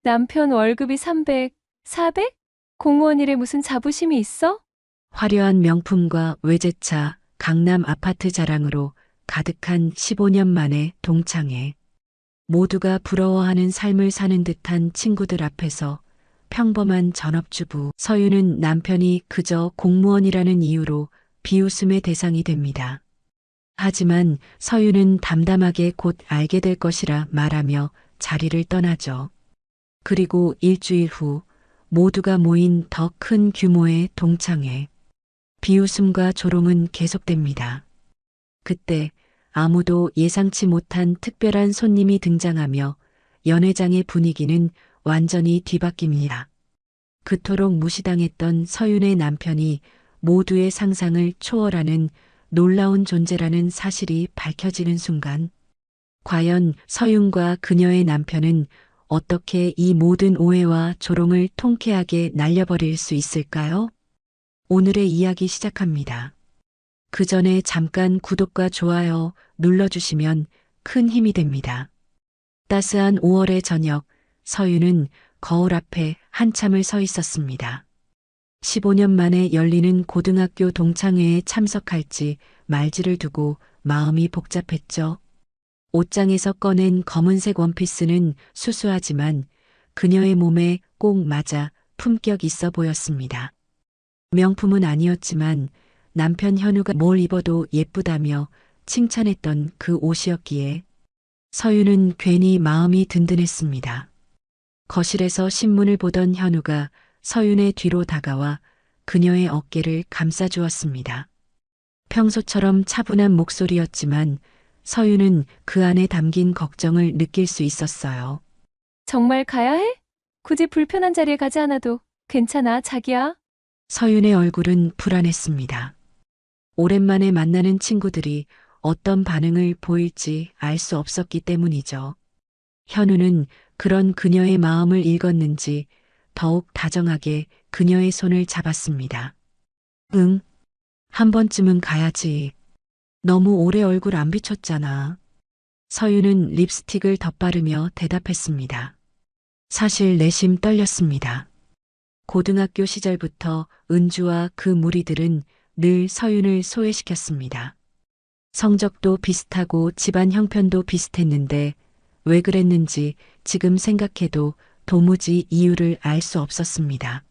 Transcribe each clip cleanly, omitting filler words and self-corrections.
남편 월급이 300, 400? 공무원 일에 무슨 자부심이 있어? 화려한 명품과 외제차, 강남 아파트 자랑으로 가득한 15년 만의 동창회. 모두가 부러워하는 삶을 사는 듯한 친구들 앞에서 평범한 전업주부 서유는 남편이 그저 공무원이라는 이유로 비웃음의 대상이 됩니다. 하지만 서유는 담담하게 곧 알게 될 것이라 말하며 자리를 떠나죠. 그리고 일주일 후 모두가 모인 더 큰 규모의 동창회. 비웃음과 조롱은 계속됩니다. 그때 아무도 예상치 못한 특별한 손님이 등장하며 연회장의 분위기는 완전히 뒤바뀝니다. 그토록 무시당했던 서윤의 남편이 모두의 상상을 초월하는 놀라운 존재라는 사실이 밝혀지는 순간, 과연 서윤과 그녀의 남편은 어떻게 이 모든 오해와 조롱을 통쾌하게 날려버릴 수 있을까요? 오늘의 이야기 시작합니다. 그 전에 잠깐 구독과 좋아요 눌러주시면 큰 힘이 됩니다. 따스한 5월의 저녁, 서유는 거울 앞에 한참을 서 있었습니다. 15년 만에 열리는 고등학교 동창회에 참석할지 말지를 두고 마음이 복잡했죠. 옷장에서 꺼낸 검은색 원피스는 수수하지만 그녀의 몸에 꼭 맞아 품격 있어 보였습니다. 명품은 아니었지만 남편 현우가 뭘 입어도 예쁘다며 칭찬했던 그 옷이었기에 서유는 괜히 마음이 든든했습니다. 거실에서 신문을 보던 현우가 서윤의 뒤로 다가와 그녀의 어깨를 감싸주었습니다. 평소처럼 차분한 목소리였지만 서윤은 그 안에 담긴 걱정을 느낄 수 있었어요. 정말 가야 해? 굳이 불편한 자리에 가지 않아도 괜찮아, 자기야. 서윤의 얼굴은 불안했습니다. 오랜만에 만나는 친구들이 어떤 반응을 보일지 알 수 없었기 때문이죠. 현우는 그런 그녀의 마음을 읽었는지 더욱 다정하게 그녀의 손을 잡았습니다. 응, 한 번쯤은 가야지. 너무 오래 얼굴 안 비쳤잖아. 서유는 립스틱을 덧바르며 대답했습니다. 사실 내심 떨렸습니다. 고등학교 시절부터 은주와 그 무리들은 늘 서윤을 소외시켰습니다. 성적도 비슷하고 집안 형편도 비슷했는데 왜 그랬는지 지금 생각해도 도무지 이유를 알 수 없었습니다.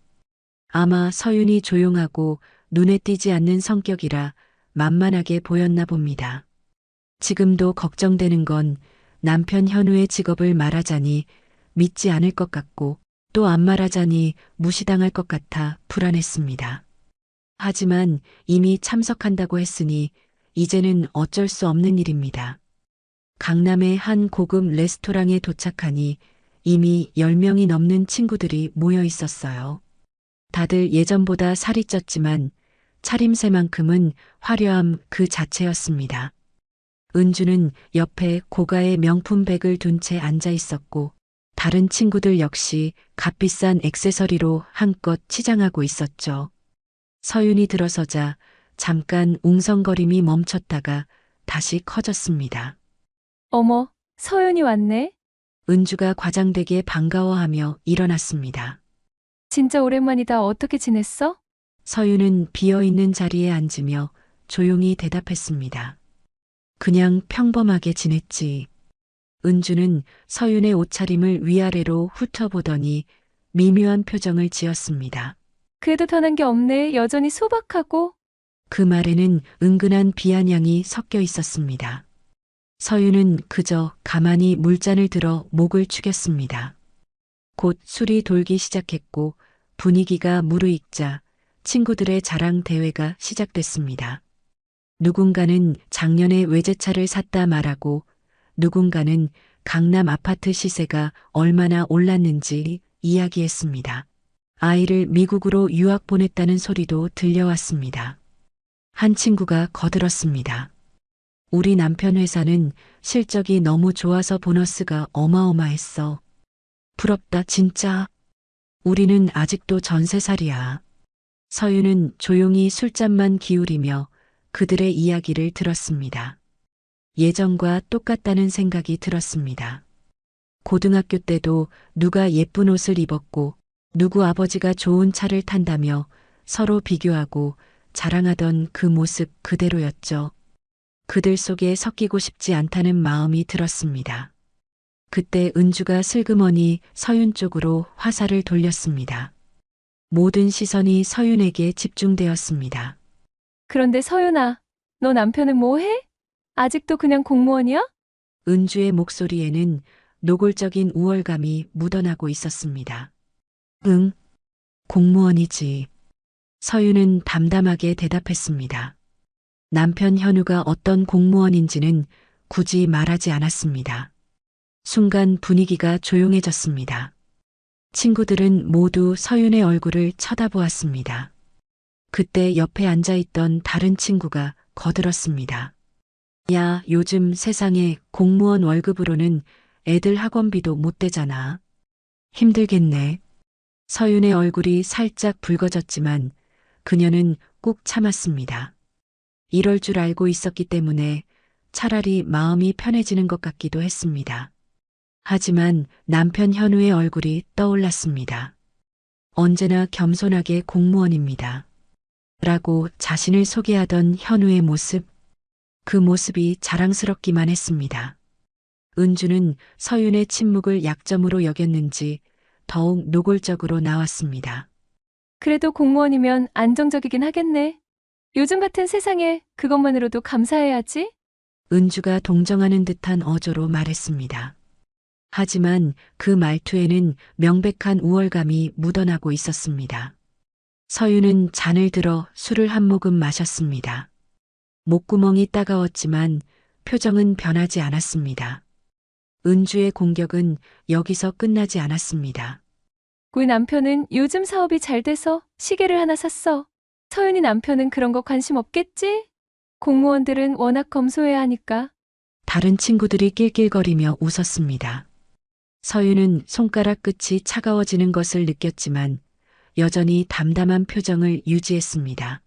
아마 서윤이 조용하고 눈에 띄지 않는 성격이라 만만하게 보였나 봅니다. 지금도 걱정되는 건 남편 현우의 직업을 말하자니 믿지 않을 것 같고 또 안 말하자니 무시당할 것 같아 불안했습니다. 하지만 이미 참석한다고 했으니 이제는 어쩔 수 없는 일입니다. 강남의 한 고급 레스토랑에 도착하니 이미 10명이 넘는 친구들이 모여 있었어요. 다들 예전보다 살이 쪘지만 차림새만큼은 화려함 그 자체였습니다. 은주는 옆에 고가의 명품백을 둔 채 앉아 있었고 다른 친구들 역시 값비싼 액세서리로 한껏 치장하고 있었죠. 서윤이 들어서자 잠깐 웅성거림이 멈췄다가 다시 커졌습니다. 어머, 서윤이 왔네. 은주가 과장되게 반가워하며 일어났습니다. 진짜 오랜만이다. 어떻게 지냈어? 서윤은 비어있는 자리에 앉으며 조용히 대답했습니다. 그냥 평범하게 지냈지. 은주는 서윤의 옷차림을 위아래로 훑어보더니 미묘한 표정을 지었습니다. 그래도 변한 게 없네. 여전히 소박하고. 그 말에는 은근한 비아냥이 섞여 있었습니다. 서윤은 그저 가만히 물잔을 들어 목을 축였습니다. 곧 술이 돌기 시작했고 분위기가 무르익자 친구들의 자랑 대회가 시작됐습니다. 누군가는 작년에 외제차를 샀다 말하고 누군가는 강남 아파트 시세가 얼마나 올랐는지 이야기했습니다. 아이를 미국으로 유학 보냈다는 소리도 들려왔습니다. 한 친구가 거들었습니다. 우리 남편 회사는 실적이 너무 좋아서 보너스가 어마어마했어. 부럽다 진짜. 우리는 아직도 전세살이야. 서유는 조용히 술잔만 기울이며 그들의 이야기를 들었습니다. 예전과 똑같다는 생각이 들었습니다. 고등학교 때도 누가 예쁜 옷을 입었고 누구 아버지가 좋은 차를 탄다며 서로 비교하고 자랑하던 그 모습 그대로였죠. 그들 속에 섞이고 싶지 않다는 마음이 들었습니다. 그때 은주가 슬그머니 서윤 쪽으로 화살을 돌렸습니다. 모든 시선이 서윤에게 집중되었습니다. 그런데 서윤아, 너 남편은 뭐 해? 아직도 그냥 공무원이야? 은주의 목소리에는 노골적인 우월감이 묻어나고 있었습니다. 응, 공무원이지. 서윤은 담담하게 대답했습니다. 남편 현우가 어떤 공무원인지는 굳이 말하지 않았습니다. 순간 분위기가 조용해졌습니다. 친구들은 모두 서윤의 얼굴을 쳐다보았습니다. 그때 옆에 앉아있던 다른 친구가 거들었습니다. 야, 요즘 세상에 공무원 월급으로는 애들 학원비도 못 대잖아. 힘들겠네. 서윤의 얼굴이 살짝 붉어졌지만 그녀는 꾹 참았습니다. 이럴 줄 알고 있었기 때문에 차라리 마음이 편해지는 것 같기도 했습니다. 하지만 남편 현우의 얼굴이 떠올랐습니다. 언제나 겸손하게 공무원입니다. 라고 자신을 소개하던 현우의 모습, 그 모습이 자랑스럽기만 했습니다. 은주는 서윤의 침묵을 약점으로 여겼는지 더욱 노골적으로 나왔습니다. 그래도 공무원이면 안정적이긴 하겠네. 요즘 같은 세상에 그것만으로도 감사해야지. 은주가 동정하는 듯한 어조로 말했습니다. 하지만 그 말투에는 명백한 우월감이 묻어나고 있었습니다. 서윤은 잔을 들어 술을 한 모금 마셨습니다. 목구멍이 따가웠지만 표정은 변하지 않았습니다. 은주의 공격은 여기서 끝나지 않았습니다. 우리 남편은 요즘 사업이 잘 돼서 시계를 하나 샀어. 서윤이 남편은 그런 거 관심 없겠지? 공무원들은 워낙 검소해야 하니까. 다른 친구들이 낄낄거리며 웃었습니다. 서윤은 손가락 끝이 차가워지는 것을 느꼈지만 여전히 담담한 표정을 유지했습니다.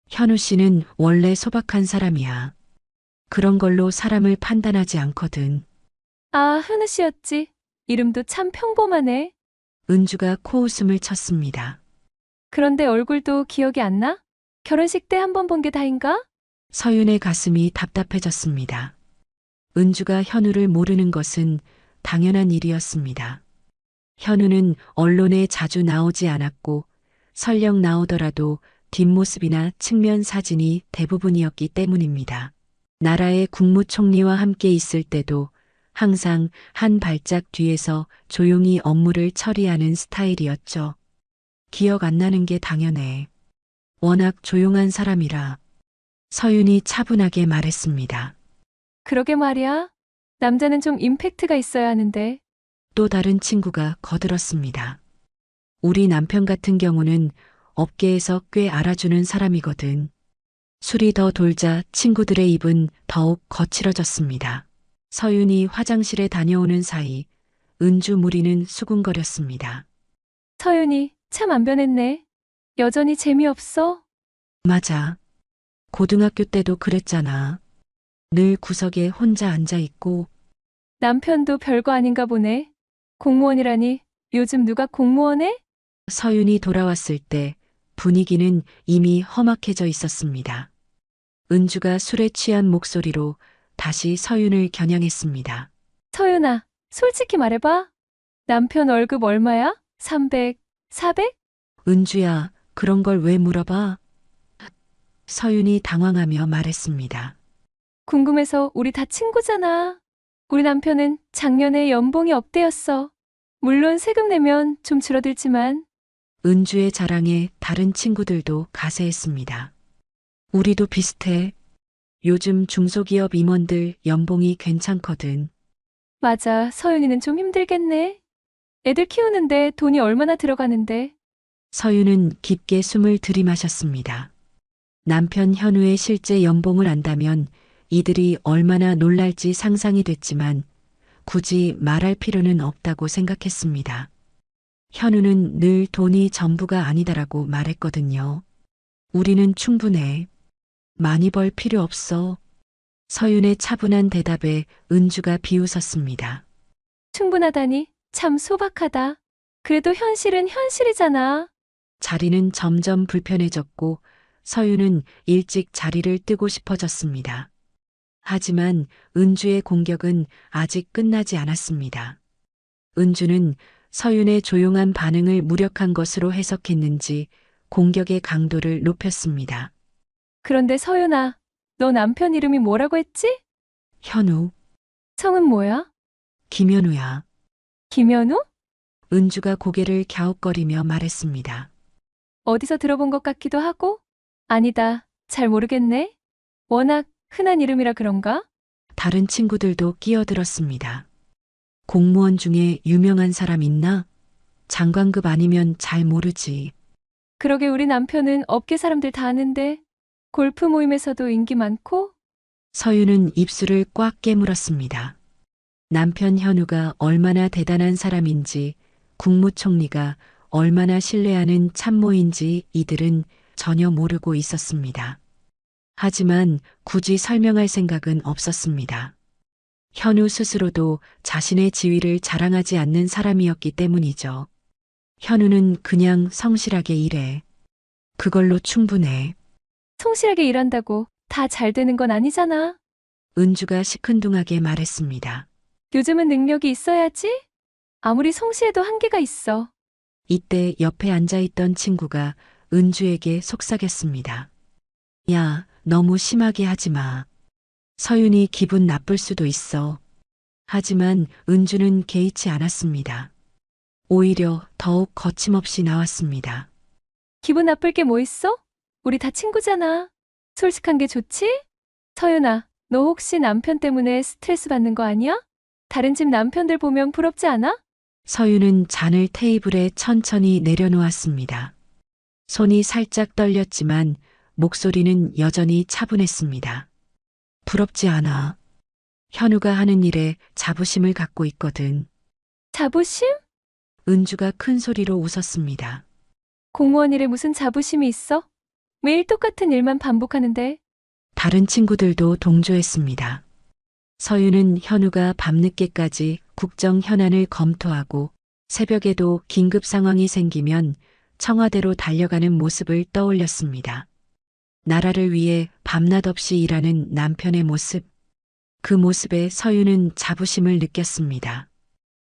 현우 씨는 원래 소박한 사람이야. 그런 걸로 사람을 판단하지 않거든. 아, 현우 씨였지. 이름도 참 평범하네. 은주가 코웃음을 쳤습니다. 그런데 얼굴도 기억이 안 나? 결혼식 때 한 번 본 게 다인가? 서윤의 가슴이 답답해졌습니다. 은주가 현우를 모르는 것은 당연한 일이었습니다. 현우는 언론에 자주 나오지 않았고 설령 나오더라도 뒷모습이나 측면 사진이 대부분이었기 때문입니다. 나라의 국무총리와 함께 있을 때도 항상 한 발짝 뒤에서 조용히 업무를 처리하는 스타일이었죠. 기억 안 나는 게 당연해. 워낙 조용한 사람이라. 서윤이 차분하게 말했습니다. 그러게 말이야. 남자는 좀 임팩트가 있어야 하는데. 또 다른 친구가 거들었습니다. 우리 남편 같은 경우는 업계에서 꽤 알아주는 사람이거든. 술이 더 돌자 친구들의 입은 더욱 거칠어졌습니다. 서윤이 화장실에 다녀오는 사이 은주 무리는 수군거렸습니다. 서윤이 참 안 변했네. 여전히 재미없어. 맞아. 고등학교 때도 그랬잖아. 늘 구석에 혼자 앉아있고. 남편도 별거 아닌가 보네. 공무원이라니 요즘 누가 공무원해? 서윤이 돌아왔을 때 분위기는 이미 험악해져 있었습니다. 은주가 술에 취한 목소리로 다시 서윤을 겨냥했습니다. 서윤아, 솔직히 말해봐. 남편 월급 얼마야? 300, 400? 은주야, 그런 걸 왜 물어봐? 서윤이 당황하며 말했습니다. 궁금해서 우리 다 친구잖아. 우리 남편은 작년에 연봉이 업대였어. 물론 세금 내면 좀 줄어들지만. 은주의 자랑에 다른 친구들도 가세했습니다. 우리도 비슷해. 요즘 중소기업 임원들 연봉이 괜찮거든. 맞아, 서윤이는 좀 힘들겠네. 애들 키우는데 돈이 얼마나 들어가는데. 서윤은 깊게 숨을 들이마셨습니다. 남편 현우의 실제 연봉을 안다면 이들이 얼마나 놀랄지 상상이 됐지만 굳이 말할 필요는 없다고 생각했습니다. 현우는 늘 돈이 전부가 아니다라고 말했거든요. 우리는 충분해. 많이 벌 필요 없어. 서윤의 차분한 대답에 은주가 비웃었습니다. 충분하다니 참 소박하다. 그래도 현실은 현실이잖아. 자리는 점점 불편해졌고 서윤은 일찍 자리를 뜨고 싶어졌습니다. 하지만 은주의 공격은 아직 끝나지 않았습니다. 은주는 서윤의 조용한 반응을 무력한 것으로 해석했는지 공격의 강도를 높였습니다. 그런데 서윤아, 너 남편 이름이 뭐라고 했지? 현우, 성은 뭐야? 김현우야. 김현우? 은주가 고개를 갸웃거리며 말했습니다. 어디서 들어본 것 같기도 하고? 아니다, 잘 모르겠네. 워낙 흔한 이름이라 그런가? 다른 친구들도 끼어들었습니다. 공무원 중에 유명한 사람 있나? 장관급 아니면 잘 모르지. 그러게 우리 남편은 업계 사람들 다 아는데 골프 모임에서도 인기 많고 서윤은 입술을 꽉 깨물었습니다. 남편 현우가 얼마나 대단한 사람인지, 국무총리가 얼마나 신뢰하는 참모인지 이들은 전혀 모르고 있었습니다. 하지만 굳이 설명할 생각은 없었습니다. 현우 스스로도 자신의 지위를 자랑하지 않는 사람이었기 때문이죠. 현우는 그냥 성실하게 일해. 그걸로 충분해. 성실하게 일한다고 다 잘 되는 건 아니잖아. 은주가 시큰둥하게 말했습니다. 요즘은 능력이 있어야지. 아무리 성실해도 한계가 있어. 이때 옆에 앉아있던 친구가 은주에게 속삭였습니다. 야, 너무 심하게 하지 마. 서윤이 기분 나쁠 수도 있어. 하지만 은주는 개의치 않았습니다. 오히려 더욱 거침없이 나왔습니다. 기분 나쁠 게 뭐 있어? 우리 다 친구잖아. 솔직한 게 좋지? 서윤아, 너 혹시 남편 때문에 스트레스 받는 거 아니야? 다른 집 남편들 보면 부럽지 않아? 서윤은 잔을 테이블에 천천히 내려놓았습니다. 손이 살짝 떨렸지만 목소리는 여전히 차분했습니다. 부럽지 않아. 현우가 하는 일에 자부심을 갖고 있거든. 자부심? 은주가 큰 소리로 웃었습니다. 공무원 일에 무슨 자부심이 있어? 매일 똑같은 일만 반복하는데. 다른 친구들도 동조했습니다. 서윤은 현우가 밤늦게까지 국정 현안을 검토하고 새벽에도 긴급 상황이 생기면 청와대로 달려가는 모습을 떠올렸습니다. 나라를 위해 밤낮 없이 일하는 남편의 모습. 그 모습에 서윤은 자부심을 느꼈습니다.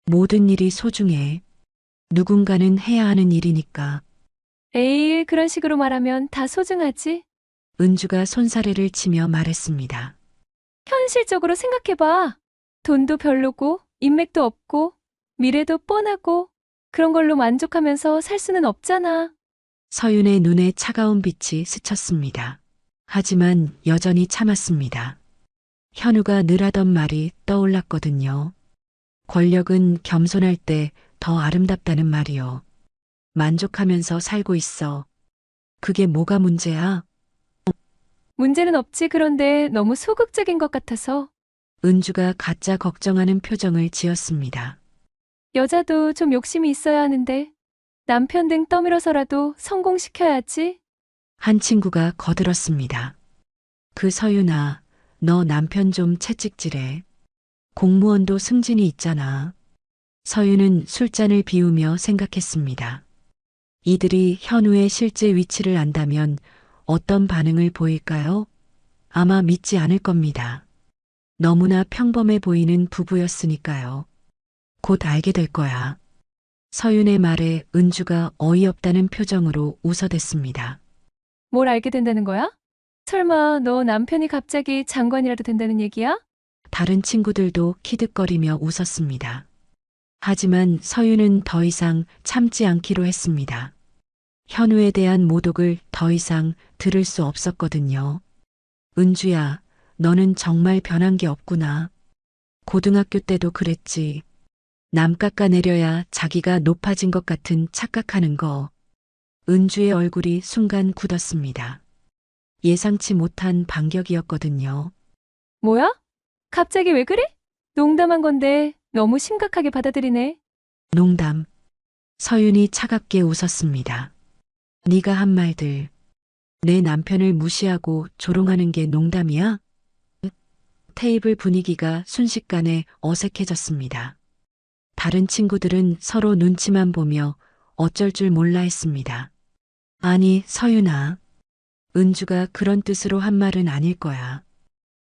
모든 일이 소중해. 누군가는 해야 하는 일이니까. 에이, 그런 식으로 말하면 다 소중하지. 은주가 손사래를 치며 말했습니다. 현실적으로 생각해봐. 돈도 별로고, 인맥도 없고, 미래도 뻔하고, 그런 걸로 만족하면서 살 수는 없잖아. 서윤의 눈에 차가운 빛이 스쳤습니다. 하지만 여전히 참았습니다. 현우가 늘 하던 말이 떠올랐거든요. 권력은 겸손할 때 더 아름답다는 말이요. 만족하면서 살고 있어. 그게 뭐가 문제야? 문제는 없지. 그런데 너무 소극적인 것 같아서. 은주가 가짜 걱정하는 표정을 지었습니다. 여자도 좀 욕심이 있어야 하는데, 남편 등 떠밀어서라도 성공시켜야지. 한 친구가 거들었습니다. 그 서윤아, 너 남편 좀 채찍질해. 공무원도 승진이 있잖아. 서윤은 술잔을 비우며 생각했습니다. 이들이 현우의 실제 위치를 안다면 어떤 반응을 보일까요? 아마 믿지 않을 겁니다. 너무나 평범해 보이는 부부였으니까요. 곧 알게 될 거야. 서윤의 말에 은주가 어이없다는 표정으로 웃어댔습니다. 뭘 알게 된다는 거야? 설마 너 남편이 갑자기 장관이라도 된다는 얘기야? 다른 친구들도 키득거리며 웃었습니다. 하지만 서윤은 더 이상 참지 않기로 했습니다. 현우에 대한 모독을 더 이상 들을 수 없었거든요. 은주야, 너는 정말 변한 게 없구나. 고등학교 때도 그랬지. 남 깎아내려야 자기가 높아진 것 같은 착각하는 거. 은주의 얼굴이 순간 굳었습니다. 예상치 못한 반격이었거든요. 뭐야? 갑자기 왜 그래? 농담한 건데 너무 심각하게 받아들이네. 농담. 서윤이 차갑게 웃었습니다. 네가 한 말들. 내 남편을 무시하고 조롱하는 게 농담이야? 테이블 분위기가 순식간에 어색해졌습니다. 다른 친구들은 서로 눈치만 보며 어쩔 줄 몰라 했습니다. 아니, 서윤아. 은주가 그런 뜻으로 한 말은 아닐 거야.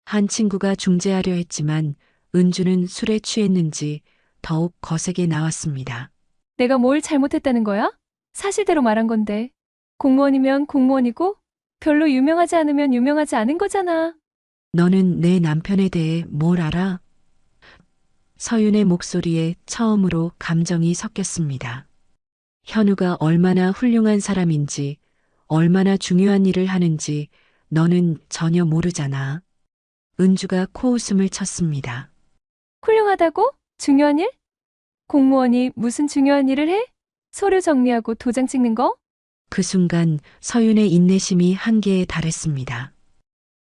한 친구가 중재하려 했지만 은주는 술에 취했는지 더욱 거세게 나왔습니다. 내가 뭘 잘못했다는 거야? 사실대로 말한 건데. 공무원이면 공무원이고 별로 유명하지 않으면 유명하지 않은 거잖아. 너는 내 남편에 대해 뭘 알아? 서윤의 목소리에 처음으로 감정이 섞였습니다. 현우가 얼마나 훌륭한 사람인지, 얼마나 중요한 일을 하는지 너는 전혀 모르잖아. 은주가 코웃음을 쳤습니다. 훌륭하다고? 중요한 일? 공무원이 무슨 중요한 일을 해? 서류 정리하고 도장 찍는 거? 그 순간 서윤의 인내심이 한계에 달했습니다.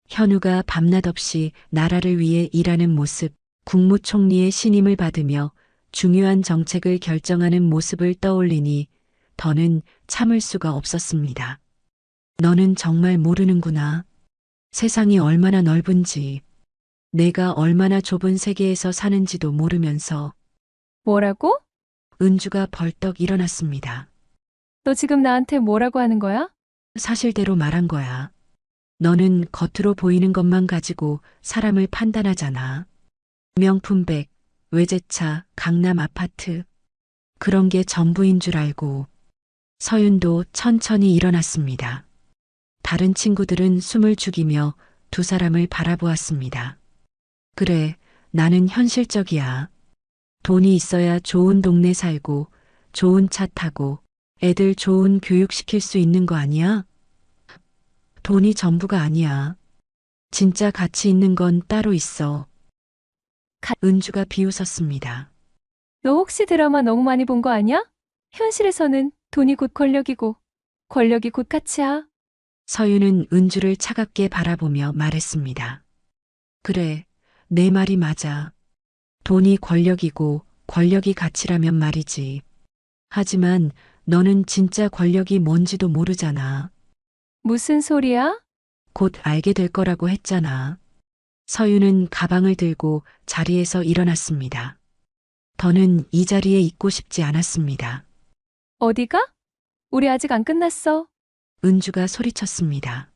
현우가 밤낮 없이 나라를 위해 일하는 모습, 국무총리의 신임을 받으며 중요한 정책을 결정하는 모습을 떠올리니 더는 참을 수가 없었습니다. 너는 정말 모르는구나. 세상이 얼마나 넓은지, 내가 얼마나 좁은 세계에서 사는지도 모르면서. 뭐라고? 은주가 벌떡 일어났습니다. 너 지금 나한테 뭐라고 하는 거야? 사실대로 말한 거야. 너는 겉으로 보이는 것만 가지고 사람을 판단하잖아. 명품백, 외제차, 강남 아파트. 그런 게 전부인 줄 알고. 서윤도 천천히 일어났습니다. 다른 친구들은 숨을 죽이며 두 사람을 바라보았습니다. 그래, 나는 현실적이야. 돈이 있어야 좋은 동네 살고, 좋은 차 타고, 애들 좋은 교육 시킬 수 있는 거 아니야? 돈이 전부가 아니야. 진짜 가치 있는 건 따로 있어. 은주가 비웃었습니다. 너 혹시 드라마 너무 많이 본 거 아니야? 현실에서는 돈이 곧 권력이고, 권력이 곧 가치야. 서윤은 은주를 차갑게 바라보며 말했습니다. 그래, 내 말이 맞아. 돈이 권력이고 권력이 가치라면 말이지. 하지만 너는 진짜 권력이 뭔지도 모르잖아. 무슨 소리야? 곧 알게 될 거라고 했잖아. 서윤은 가방을 들고 자리에서 일어났습니다. 더는 이 자리에 있고 싶지 않았습니다. 어디가? 우리 아직 안 끝났어. 은주가 소리쳤습니다.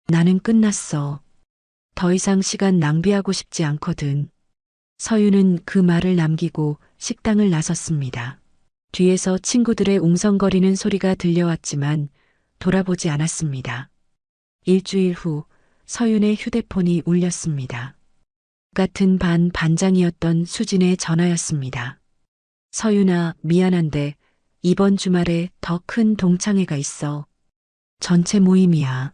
나는 끝났어. 더 이상 시간 낭비하고 싶지 않거든. 서윤은 그 말을 남기고 식당을 나섰습니다. 뒤에서 친구들의 웅성거리는 소리가 들려왔지만 돌아보지 않았습니다. 일주일 후 서윤의 휴대폰이 울렸습니다. 같은 반장이었던 수진의 전화였습니다. 서윤아, 미안한데 이번 주말에 더 큰 동창회가 있어. 전체 모임이야.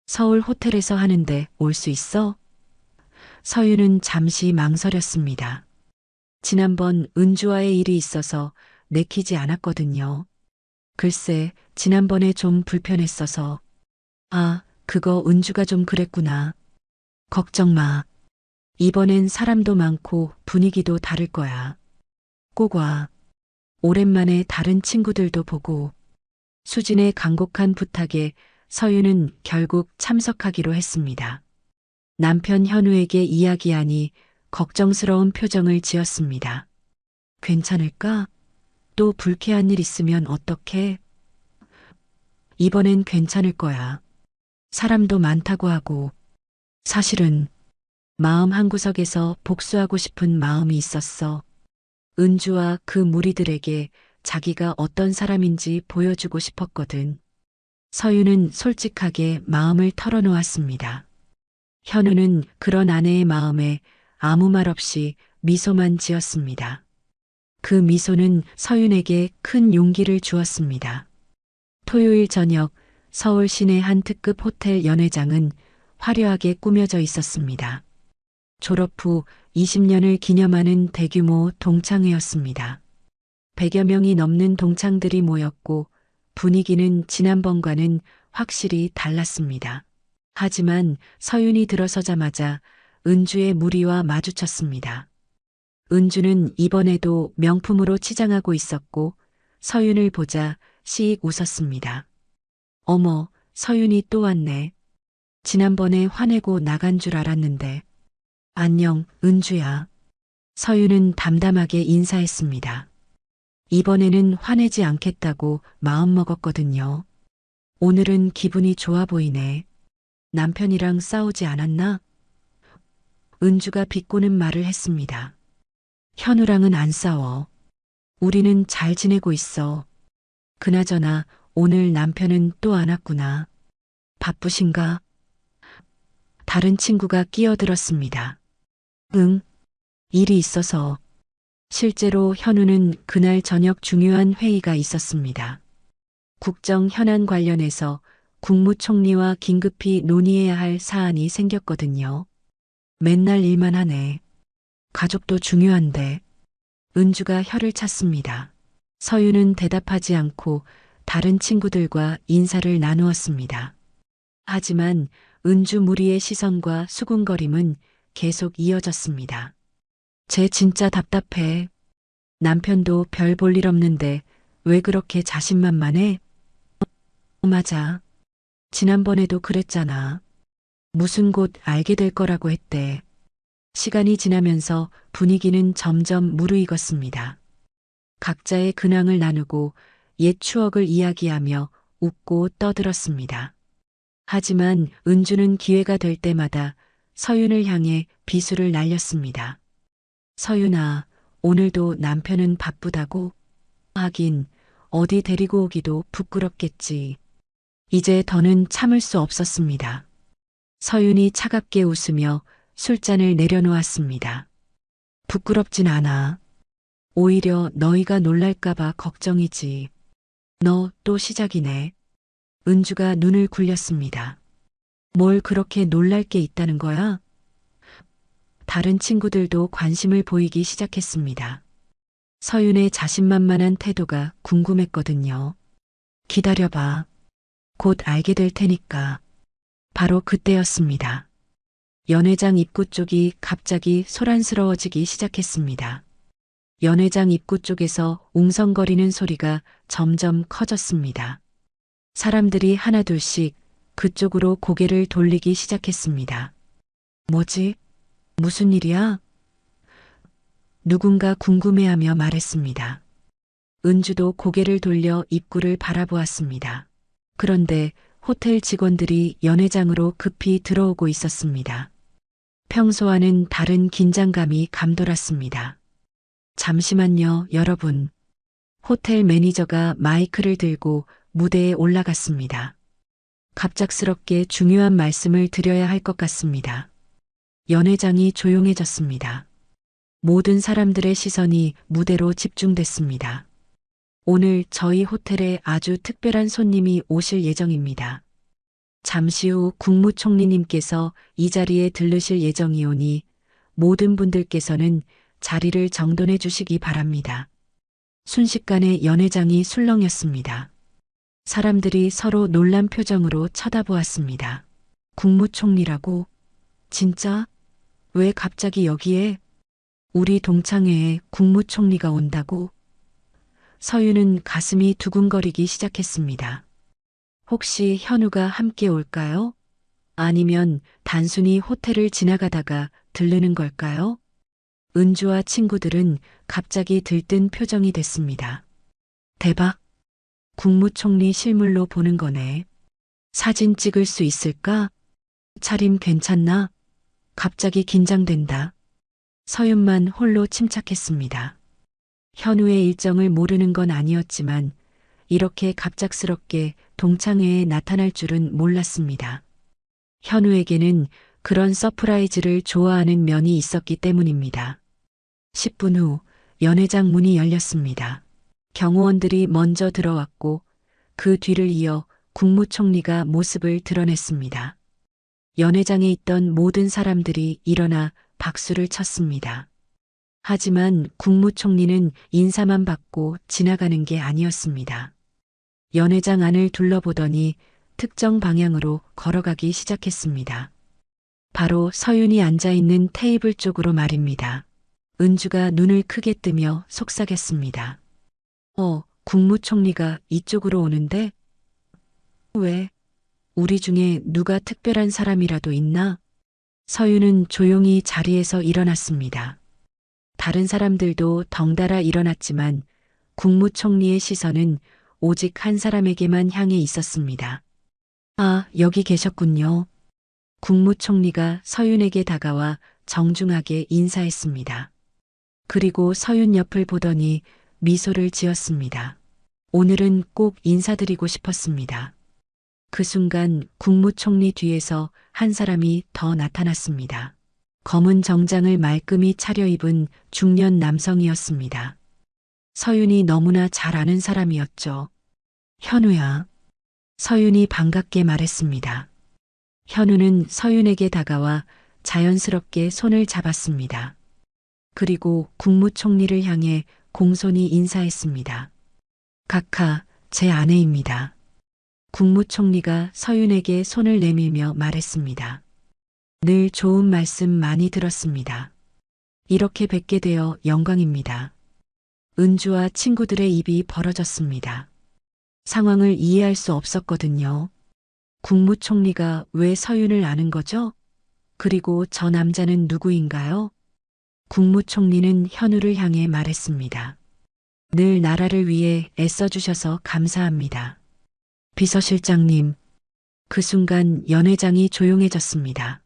서울 호텔에서 하는데 올 수 있어? 서윤은 잠시 망설였습니다. 지난번 은주와의 일이 있어서 내키지 않았거든요. 글쎄, 지난번에 좀 불편했어서. 아, 그거 은주가 좀 그랬구나. 걱정 마. 이번엔 사람도 많고 분위기도 다를 거야. 꼭 와. 오랜만에 다른 친구들도 보고. 수진의 간곡한 부탁에 서윤은 결국 참석하기로 했습니다. 남편 현우에게 이야기하니 걱정스러운 표정을 지었습니다. 괜찮을까? 또 불쾌한 일 있으면 어떡해? 이번엔 괜찮을 거야. 사람도 많다고 하고. 사실은 마음 한구석에서 복수하고 싶은 마음이 있었어. 은주와 그 무리들에게 자기가 어떤 사람인지 보여주고 싶었거든. 서윤은 솔직하게 마음을 털어놓았습니다. 현우는 그런 아내의 마음에 아무 말 없이 미소만 지었습니다. 그 미소는 서윤에게 큰 용기를 주었습니다. 토요일 저녁 서울 시내 한 특급 호텔 연회장은 화려하게 꾸며져 있었습니다. 졸업 후 20년을 기념하는 대규모 동창회였습니다. 100여 명이 넘는 동창들이 모였고 분위기는 지난번과는 확실히 달랐습니다. 하지만 서윤이 들어서자마자 은주의 무리와 마주쳤습니다. 은주는 이번에도 명품으로 치장하고 있었고 서윤을 보자 씩 웃었습니다. 어머, 서윤이 또 왔네. 지난번에 화내고 나간 줄 알았는데. 안녕, 은주야. 서윤은 담담하게 인사했습니다. 이번에는 화내지 않겠다고 마음먹었거든요. 오늘은 기분이 좋아 보이네. 남편이랑 싸우지 않았나? 은주가 비꼬는 말을 했습니다. 현우랑은 안 싸워. 우리는 잘 지내고 있어. 그나저나 오늘 남편은 또 안 왔구나. 바쁘신가? 다른 친구가 끼어들었습니다. 응, 일이 있어서. 실제로 현우는 그날 저녁 중요한 회의가 있었습니다. 국정 현안 관련해서 국무총리와 긴급히 논의해야 할 사안이 생겼거든요. 맨날 일만 하네. 가족도 중요한데. 은주가 혀를 찼습니다. 서유는 대답하지 않고 다른 친구들과 인사를 나누었습니다. 하지만 은주 무리의 시선과 수군거림은 계속 이어졌습니다. 쟤 진짜 답답해. 남편도 별 볼 일 없는데 왜 그렇게 자신만만해? 맞아. 지난번에도 그랬잖아. 무슨 곧 알게 될 거라고 했대. 시간이 지나면서 분위기는 점점 무르익었습니다. 각자의 근황을 나누고 옛 추억을 이야기하며 웃고 떠들었습니다. 하지만 은주는 기회가 될 때마다 서윤을 향해 비수를 날렸습니다. 서윤아, 오늘도 남편은 바쁘다고? 하긴 어디 데리고 오기도 부끄럽겠지. 이제 더는 참을 수 없었습니다. 서윤이 차갑게 웃으며 술잔을 내려놓았습니다. 부끄럽진 않아. 오히려 너희가 놀랄까봐 걱정이지. 너 또 시작이네. 은주가 눈을 굴렸습니다. 뭘 그렇게 놀랄 게 있다는 거야? 다른 친구들도 관심을 보이기 시작했습니다. 서윤의 자신만만한 태도가 궁금했거든요. 기다려봐. 곧 알게 될 테니까. 바로 그때였습니다. 연회장 입구 쪽이 갑자기 소란스러워지기 시작했습니다. 연회장 입구 쪽에서 웅성거리는 소리가 점점 커졌습니다. 사람들이 하나둘씩 그쪽으로 고개를 돌리기 시작했습니다. 뭐지? 무슨 일이야? 누군가 궁금해하며 말했습니다. 은주도 고개를 돌려 입구를 바라보았습니다. 그런데 호텔 직원들이 연회장으로 급히 들어오고 있었습니다. 평소와는 다른 긴장감이 감돌았습니다. 잠시만요, 여러분. 호텔 매니저가 마이크를 들고 무대에 올라갔습니다. 갑작스럽게 중요한 말씀을 드려야 할 것 같습니다. 연회장이 조용해졌습니다. 모든 사람들의 시선이 무대로 집중됐습니다. 오늘 저희 호텔에 아주 특별한 손님이 오실 예정입니다. 잠시 후 국무총리님께서 이 자리에 들르실 예정이오니 모든 분들께서는 자리를 정돈해 주시기 바랍니다. 순식간에 연회장이 술렁였습니다. 사람들이 서로 놀란 표정으로 쳐다보았습니다. 국무총리라고? 진짜? 왜 갑자기 여기에? 우리 동창회에 국무총리가 온다고? 서윤은 가슴이 두근거리기 시작했습니다. 혹시 현우가 함께 올까요? 아니면 단순히 호텔을 지나가다가 들르는 걸까요? 은주와 친구들은 갑자기 들뜬 표정이 됐습니다. 대박! 국무총리 실물로 보는 거네. 사진 찍을 수 있을까? 차림 괜찮나? 갑자기 긴장된다. 서윤만 홀로 침착했습니다. 현우의 일정을 모르는 건 아니었지만 이렇게 갑작스럽게 동창회에 나타날 줄은 몰랐습니다. 현우에게는 그런 서프라이즈를 좋아하는 면이 있었기 때문입니다. 10분 후 연회장 문이 열렸습니다. 경호원들이 먼저 들어왔고 그 뒤를 이어 국무총리가 모습을 드러냈습니다. 연회장에 있던 모든 사람들이 일어나 박수를 쳤습니다. 하지만 국무총리는 인사만 받고 지나가는 게 아니었습니다. 연회장 안을 둘러보더니 특정 방향으로 걸어가기 시작했습니다. 바로 서윤이 앉아있는 테이블 쪽으로 말입니다. 은주가 눈을 크게 뜨며 속삭였습니다. 국무총리가 이쪽으로 오는데? 왜? 우리 중에 누가 특별한 사람이라도 있나? 서윤은 조용히 자리에서 일어났습니다. 다른 사람들도 덩달아 일어났지만 국무총리의 시선은 오직 한 사람에게만 향해 있었습니다. 아, 여기 계셨군요. 국무총리가 서윤에게 다가와 정중하게 인사했습니다. 그리고 서윤 옆을 보더니 미소를 지었습니다. 오늘은 꼭 인사드리고 싶었습니다. 그 순간 국무총리 뒤에서 한 사람이 더 나타났습니다. 검은 정장을 말끔히 차려입은 중년 남성이었습니다. 서윤이 너무나 잘 아는 사람이었죠. 현우야. 서윤이 반갑게 말했습니다. 현우는 서윤에게 다가와 자연스럽게 손을 잡았습니다. 그리고 국무총리를 향해 공손히 인사했습니다. 각하, 제 아내입니다. 국무총리가 서윤에게 손을 내밀며 말했습니다. 늘 좋은 말씀 많이 들었습니다. 이렇게 뵙게 되어 영광입니다. 은주와 친구들의 입이 벌어졌습니다. 상황을 이해할 수 없었거든요. 국무총리가 왜 서윤을 아는 거죠? 그리고 저 남자는 누구인가요? 국무총리는 현우를 향해 말했습니다. 늘 나라를 위해 애써주셔서 감사합니다. 비서실장님. 그 순간 연회장이 조용해졌습니다.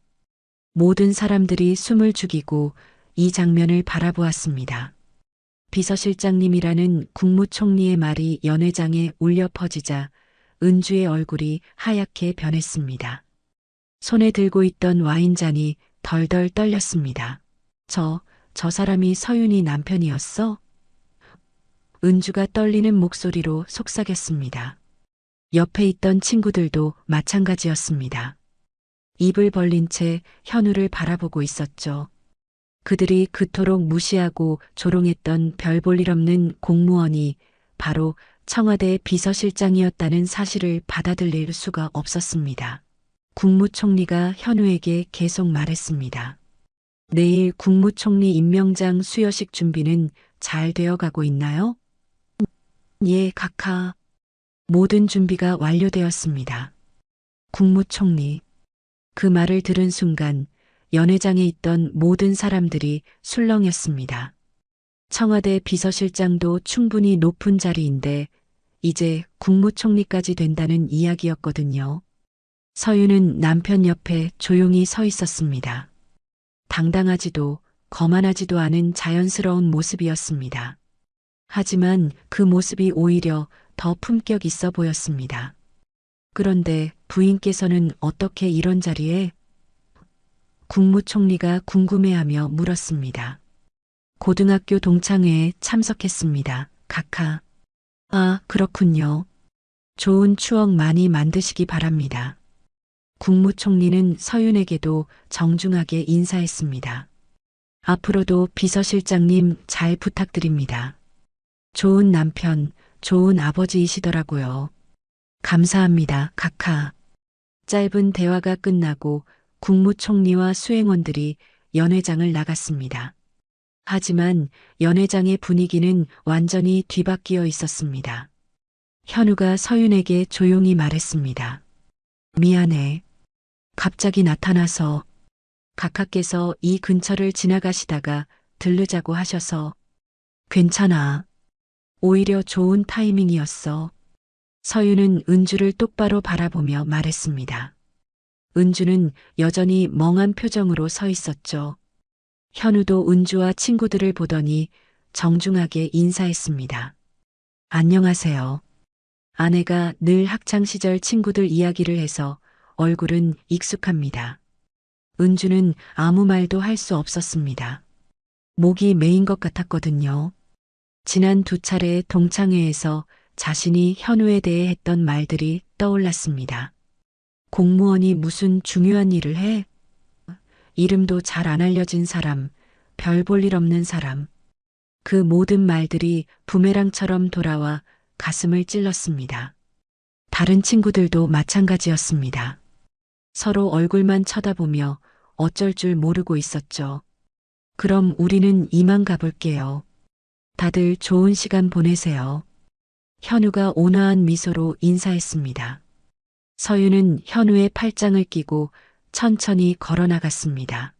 모든 사람들이 숨을 죽이고 이 장면을 바라보았습니다. 비서실장님이라는 국무총리의 말이 연회장에 울려 퍼지자 은주의 얼굴이 하얗게 변했습니다. 손에 들고 있던 와인잔이 덜덜 떨렸습니다. 저 사람이 서윤이 남편이었어? 은주가 떨리는 목소리로 속삭였습니다. 옆에 있던 친구들도 마찬가지였습니다. 입을 벌린 채 현우를 바라보고 있었죠. 그들이 그토록 무시하고 조롱했던 별 볼 일 없는 공무원이 바로 청와대 비서실장이었다는 사실을 받아들일 수가 없었습니다. 국무총리가 현우에게 계속 말했습니다. 내일 국무총리 임명장 수여식 준비는 잘 되어 가고 있나요? 예, 각하. 모든 준비가 완료되었습니다. 국무총리. 그 말을 들은 순간 연회장에 있던 모든 사람들이 술렁였습니다. 청와대 비서실장도 충분히 높은 자리인데 이제 국무총리까지 된다는 이야기였거든요. 서윤은 남편 옆에 조용히 서 있었습니다. 당당하지도 거만하지도 않은 자연스러운 모습이었습니다. 하지만 그 모습이 오히려 더 품격 있어 보였습니다. 그런데 부인께서는 어떻게 이런 자리에? 국무총리가 궁금해하며 물었습니다. 고등학교 동창회에 참석했습니다. 각하. 아, 그렇군요. 좋은 추억 많이 만드시기 바랍니다. 국무총리는 서윤에게도 정중하게 인사했습니다. 앞으로도 비서실장님 잘 부탁드립니다. 좋은 남편, 좋은 아버지이시더라고요. 감사합니다, 각하. 짧은 대화가 끝나고 국무총리와 수행원들이 연회장을 나갔습니다. 하지만 연회장의 분위기는 완전히 뒤바뀌어 있었습니다. 현우가 서윤에게 조용히 말했습니다. 미안해. 갑자기 나타나서 각하께서 이 근처를 지나가시다가 들르자고 하셔서 괜찮아. 오히려 좋은 타이밍이었어. 서윤은 은주를 똑바로 바라보며 말했습니다. 은주는 여전히 멍한 표정으로 서 있었죠. 현우도 은주와 친구들을 보더니 정중하게 인사했습니다. 안녕하세요. 아내가 늘 학창시절 친구들 이야기를 해서 얼굴은 익숙합니다. 은주는 아무 말도 할 수 없었습니다. 목이 메인 것 같았거든요. 지난 2차례의 동창회에서 자신이 현우에 대해 했던 말들이 떠올랐습니다. 공무원이 무슨 중요한 일을 해? 이름도 잘 안 알려진 사람, 별 볼 일 없는 사람. 그 모든 말들이 부메랑처럼 돌아와 가슴을 찔렀습니다. 다른 친구들도 마찬가지였습니다. 서로 얼굴만 쳐다보며 어쩔 줄 모르고 있었죠. 그럼 우리는 이만 가볼게요. 다들 좋은 시간 보내세요. 현우가 온화한 미소로 인사했습니다. 서윤은 현우의 팔짱을 끼고 천천히 걸어 나갔습니다.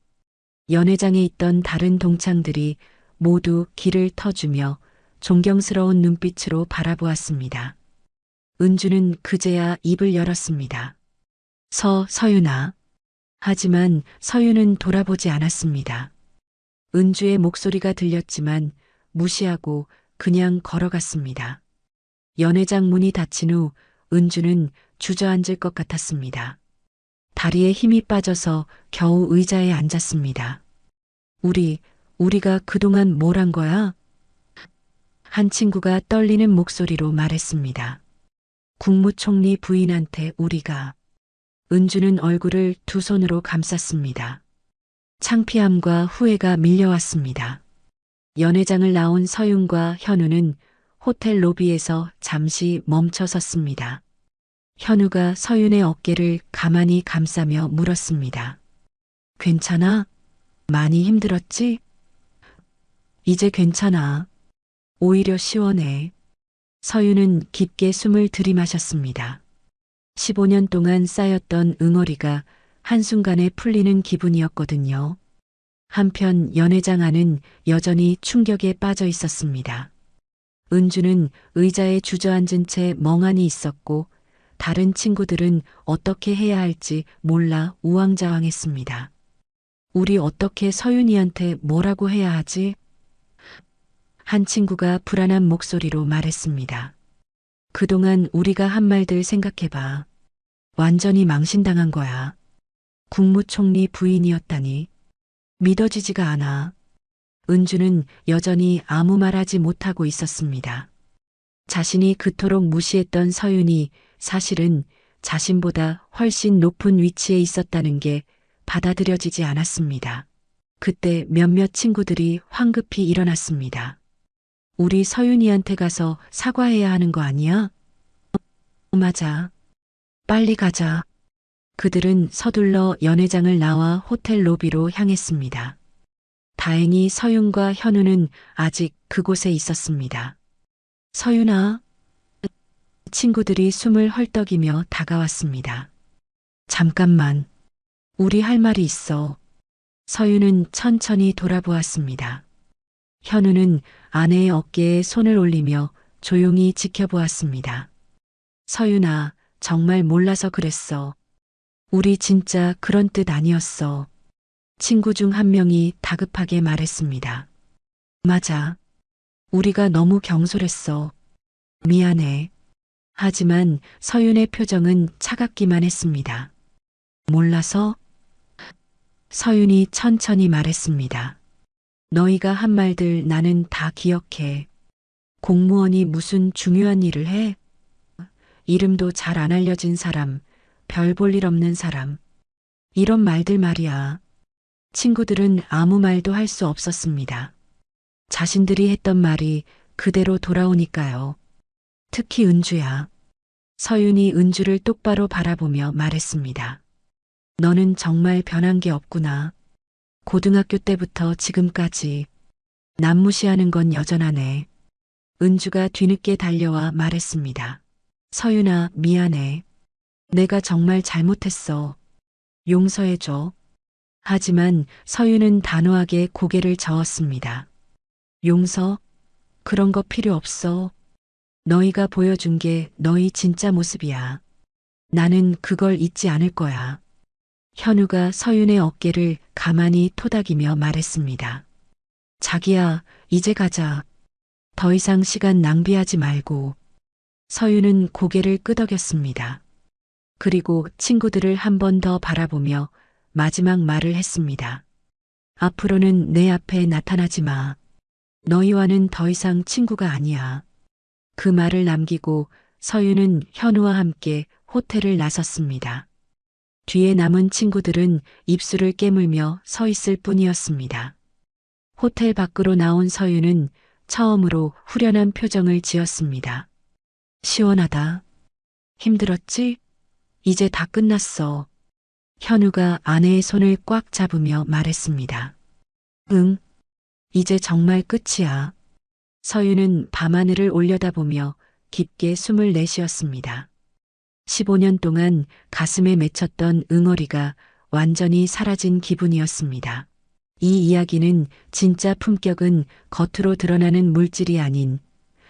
연회장에 있던 다른 동창들이 모두 길을 터주며 존경스러운 눈빛으로 바라보았습니다. 은주는 그제야 입을 열었습니다. 서윤아. 하지만 서윤은 돌아보지 않았습니다. 은주의 목소리가 들렸지만 무시하고 그냥 걸어갔습니다. 연회장 문이 닫힌 후 은주는 주저앉을 것 같았습니다. 다리에 힘이 빠져서 겨우 의자에 앉았습니다. 우리가 그동안 뭘 한 거야? 한 친구가 떨리는 목소리로 말했습니다. 국무총리 부인한테 우리가. 은주는 얼굴을 두 손으로 감쌌습니다. 창피함과 후회가 밀려왔습니다. 연회장을 나온 서윤과 현우는 호텔 로비에서 잠시 멈춰 섰습니다. 현우가 서윤의 어깨를 가만히 감싸며 물었습니다. 괜찮아? 많이 힘들었지? 이제 괜찮아. 오히려 시원해. 서윤은 깊게 숨을 들이마셨습니다. 15년 동안 쌓였던 응어리가 한순간에 풀리는 기분이었거든요. 한편 연회장 안은 여전히 충격에 빠져 있었습니다. 은주는 의자에 주저앉은 채 멍하니 있었고 다른 친구들은 어떻게 해야 할지 몰라 우왕좌왕했습니다. 우리 어떻게 서윤이한테 뭐라고 해야 하지? 한 친구가 불안한 목소리로 말했습니다. 그동안 우리가 한 말들 생각해봐. 완전히 망신당한 거야. 국무총리 부인이었다니. 믿어지지가 않아. 은주는 여전히 아무 말하지 못하고 있었습니다. 자신이 그토록 무시했던 서윤이 사실은 자신보다 훨씬 높은 위치에 있었다는 게 받아들여지지 않았습니다. 그때 몇몇 친구들이 황급히 일어났습니다. 우리 서윤이한테 가서 사과해야 하는 거 아니야? 맞아. 빨리 가자. 그들은 서둘러 연회장을 나와 호텔 로비로 향했습니다. 다행히 서윤과 현우는 아직 그곳에 있었습니다. 서윤아. 친구들이 숨을 헐떡이며 다가왔습니다. 잠깐만. 우리 할 말이 있어. 서윤은 천천히 돌아보았습니다. 현우는 아내의 어깨에 손을 올리며 조용히 지켜보았습니다. 서윤아, 정말 몰라서 그랬어. 우리 진짜 그런 뜻 아니었어. 친구 중 한 명이 다급하게 말했습니다. 맞아. 우리가 너무 경솔했어. 미안해. 하지만 서윤의 표정은 차갑기만 했습니다. 몰라서? 서윤이 천천히 말했습니다. 너희가 한 말들 나는 다 기억해. 공무원이 무슨 중요한 일을 해? 이름도 잘 안 알려진 사람, 별 볼 일 없는 사람. 이런 말들 말이야. 친구들은 아무 말도 할 수 없었습니다. 자신들이 했던 말이 그대로 돌아오니까요. 특히 은주야. 서윤이 은주를 똑바로 바라보며 말했습니다. 너는 정말 변한 게 없구나. 고등학교 때부터 지금까지 남 무시하는 건 여전하네. 은주가 뒤늦게 달려와 말했습니다. 서윤아, 미안해. 내가 정말 잘못했어. 용서해줘. 하지만 서윤은 단호하게 고개를 저었습니다. 용서? 그런 거 필요 없어. 너희가 보여준 게 너희 진짜 모습이야. 나는 그걸 잊지 않을 거야. 현우가 서윤의 어깨를 가만히 토닥이며 말했습니다. 자기야, 이제 가자. 더 이상 시간 낭비하지 말고. 서윤은 고개를 끄덕였습니다. 그리고 친구들을 한 번 더 바라보며 마지막 말을 했습니다. 앞으로는 내 앞에 나타나지 마. 너희와는 더 이상 친구가 아니야. 그 말을 남기고 서윤은 현우와 함께 호텔을 나섰습니다. 뒤에 남은 친구들은 입술을 깨물며 서 있을 뿐이었습니다. 호텔 밖으로 나온 서윤은 처음으로 후련한 표정을 지었습니다. 시원하다. 힘들었지? 이제 다 끝났어. 현우가 아내의 손을 꽉 잡으며 말했습니다. 응, 이제 정말 끝이야. 서윤은 밤하늘을 올려다보며 깊게 숨을 내쉬었습니다. 15년 동안 가슴에 맺혔던 응어리가 완전히 사라진 기분이었습니다. 이 이야기는 진짜 품격은 겉으로 드러나는 물질이 아닌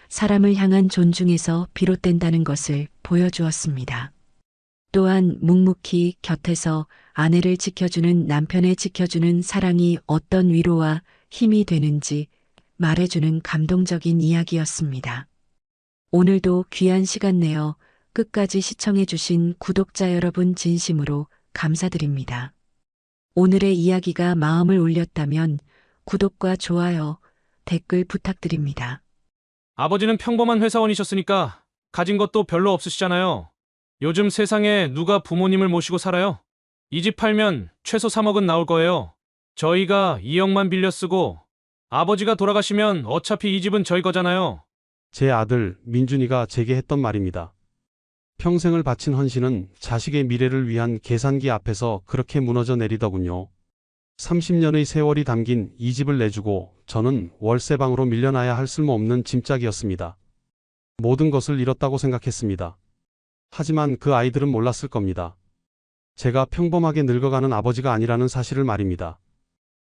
사람을 향한 존중에서 비롯된다는 것을 보여주었습니다. 또한 묵묵히 곁에서 아내를 지켜주는 남편을 지켜주는 사랑이 어떤 위로와 힘이 되는지 말해주는 감동적인 이야기였습니다. 오늘도 귀한 시간 내어 끝까지 시청해주신 구독자 여러분 진심으로 감사드립니다. 오늘의 이야기가 마음을 울렸다면 구독과 좋아요, 댓글 부탁드립니다. 아버지는 평범한 회사원이셨으니까 가진 것도 별로 없으시잖아요. 요즘 세상에 누가 부모님을 모시고 살아요? 이 집 팔면 최소 3억은 나올 거예요. 저희가 2억만 빌려 쓰고 아버지가 돌아가시면 어차피 이 집은 저희 거잖아요. 제 아들 민준이가 제게 했던 말입니다. 평생을 바친 헌신은 자식의 미래를 위한 계산기 앞에서 그렇게 무너져 내리더군요. 30년의 세월이 담긴 이 집을 내주고 저는 월세방으로 밀려나야 할 쓸모없는 짐짝이었습니다. 모든 것을 잃었다고 생각했습니다. 하지만 그 아이들은 몰랐을 겁니다. 제가 평범하게 늙어가는 아버지가 아니라는 사실을 말입니다.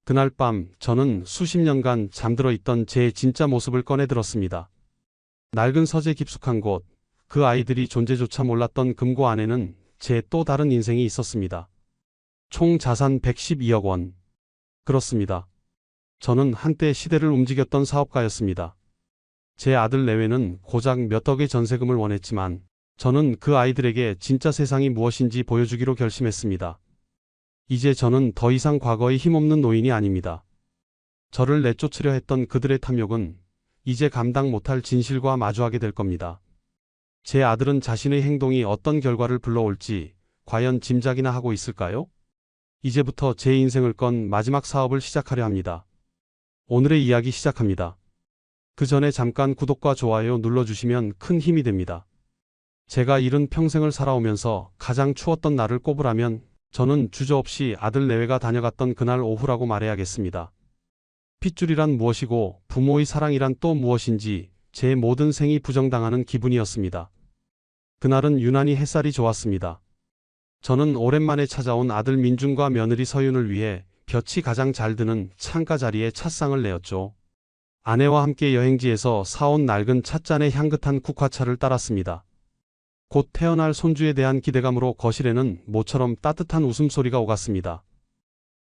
그날 밤 저는 수십 년간 잠들어 있던 제 진짜 모습을 꺼내 들었습니다. 낡은 서재 깊숙한 곳, 그 아이들이 존재조차 몰랐던 금고 안에는 제 또 다른 인생이 있었습니다. 총 자산 112억 원. 그렇습니다. 저는 한때 시대를 움직였던 사업가였습니다. 제 아들 내외는 고작 몇 억의 전세금을 원했지만 저는 그 아이들에게 진짜 세상이 무엇인지 보여주기로 결심했습니다. 이제 저는 더 이상 과거의 힘없는 노인이 아닙니다. 저를 내쫓으려 했던 그들의 탐욕은 이제 감당 못할 진실과 마주하게 될 겁니다. 제 아들은 자신의 행동이 어떤 결과를 불러올지 과연 짐작이나 하고 있을까요? 이제부터 제 인생을 건 마지막 사업을 시작하려 합니다. 오늘의 이야기 시작합니다. 그 전에 잠깐 구독과 좋아요 눌러주시면 큰 힘이 됩니다. 제가 이른 평생을 살아오면서 가장 추웠던 날을 꼽으라면 저는 주저없이 아들 내외가 다녀갔던 그날 오후라고 말해야겠습니다. 핏줄이란 무엇이고 부모의 사랑이란 또 무엇인지 제 모든 생이 부정당하는 기분이었습니다. 그날은 유난히 햇살이 좋았습니다. 저는 오랜만에 찾아온 아들 민준과 며느리 서윤을 위해 볕이 가장 잘 드는 창가 자리에 찻상을 내었죠. 아내와 함께 여행지에서 사온 낡은 찻잔에 향긋한 국화차를 따랐습니다. 곧 태어날 손주에 대한 기대감으로 거실에는 모처럼 따뜻한 웃음소리가 오갔습니다.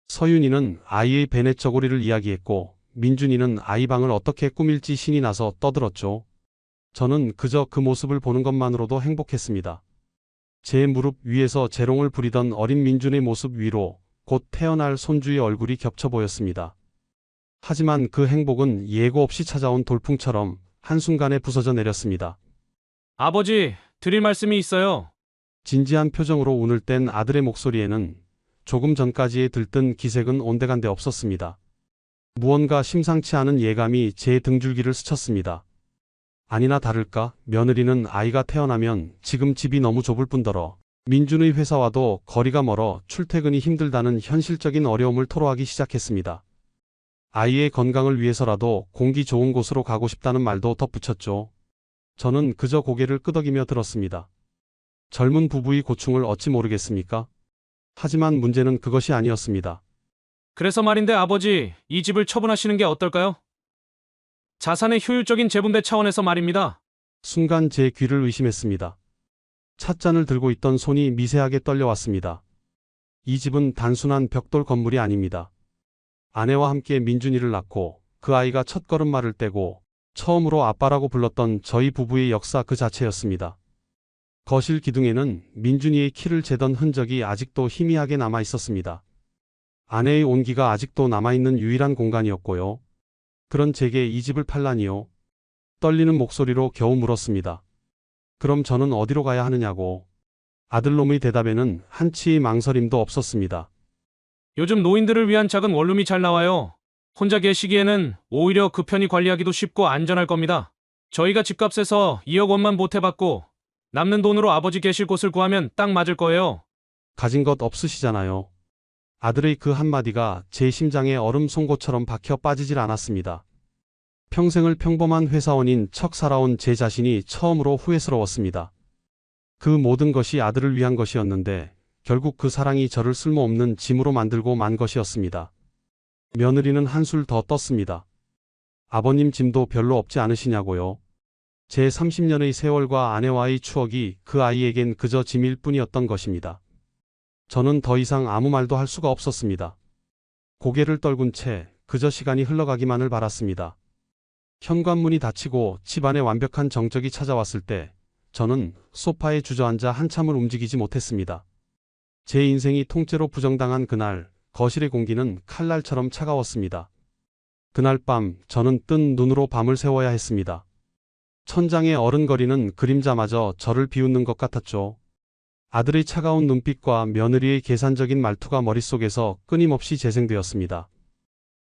서윤이는 아이의 베넷 저고리를 이야기했고 민준이는 아이 방을 어떻게 꾸밀지 신이 나서 떠들었죠. 저는 그저 그 모습을 보는 것만으로도 행복했습니다. 제 무릎 위에서 재롱을 부리던 어린 민준의 모습 위로 곧 태어날 손주의 얼굴이 겹쳐 보였습니다. 하지만 그 행복은 예고 없이 찾아온 돌풍처럼 한순간에 부서져 내렸습니다. 아버지, 드릴 말씀이 있어요. 진지한 표정으로 운을 뗀 아들의 목소리에는 조금 전까지의 들뜬 기색은 온데간데 없었습니다. 무언가 심상치 않은 예감이 제 등줄기를 스쳤습니다. 아니나 다를까 며느리는 아이가 태어나면 지금 집이 너무 좁을 뿐더러 민준의 회사와도 거리가 멀어 출퇴근이 힘들다는 현실적인 어려움을 토로하기 시작했습니다. 아이의 건강을 위해서라도 공기 좋은 곳으로 가고 싶다는 말도 덧붙였죠. 저는 그저 고개를 끄덕이며 들었습니다. 젊은 부부의 고충을 어찌 모르겠습니까? 하지만 문제는 그것이 아니었습니다. 그래서 말인데 아버지, 이 집을 처분하시는 게 어떨까요? 자산의 효율적인 재분배 차원에서 말입니다. 순간 제 귀를 의심했습니다. 찻잔을 들고 있던 손이 미세하게 떨려왔습니다. 이 집은 단순한 벽돌 건물이 아닙니다. 아내와 함께 민준이를 낳고 그 아이가 첫 걸음마를 떼고 처음으로 아빠라고 불렀던 저희 부부의 역사 그 자체였습니다. 거실 기둥에는 민준이의 키를 재던 흔적이 아직도 희미하게 남아 있었습니다. 아내의 온기가 아직도 남아있는 유일한 공간이었고요. 그런 제게 이 집을 팔라니요? 떨리는 목소리로 겨우 물었습니다. 그럼 저는 어디로 가야 하느냐고. 아들놈의 대답에는 한치의 망설임도 없었습니다. 요즘 노인들을 위한 작은 원룸이 잘 나와요. 혼자 계시기에는 오히려 그 편이 관리하기도 쉽고 안전할 겁니다. 저희가 집값에서 2억 원만 보태받고 남는 돈으로 아버지 계실 곳을 구하면 딱 맞을 거예요. 가진 것 없으시잖아요. 아들의 그 한마디가 제 심장에 얼음 송곳처럼 박혀 빠지질 않았습니다. 평생을 평범한 회사원인 척 살아온 제 자신이 처음으로 후회스러웠습니다. 그 모든 것이 아들을 위한 것이었는데 결국 그 사랑이 저를 쓸모없는 짐으로 만들고 만 것이었습니다. 며느리는 한술 더 떴습니다. 아버님 짐도 별로 없지 않으시냐고요. 제 30년의 세월과 아내와의 추억이 그 아이에겐 그저 짐일 뿐이었던 것입니다. 저는 더 이상 아무 말도 할 수가 없었습니다. 고개를 떨군 채 그저 시간이 흘러가기만을 바랐습니다. 현관문이 닫히고 집안에 완벽한 정적이 찾아왔을 때 저는 소파에 주저앉아 한참을 움직이지 못했습니다. 제 인생이 통째로 부정당한 그날 거실의 공기는 칼날처럼 차가웠습니다. 그날 밤 저는 뜬 눈으로 밤을 새워야 했습니다. 천장에 어른거리는 그림자마저 저를 비웃는 것 같았죠. 아들의 차가운 눈빛과 며느리의 계산적인 말투가 머릿속에서 끊임없이 재생되었습니다.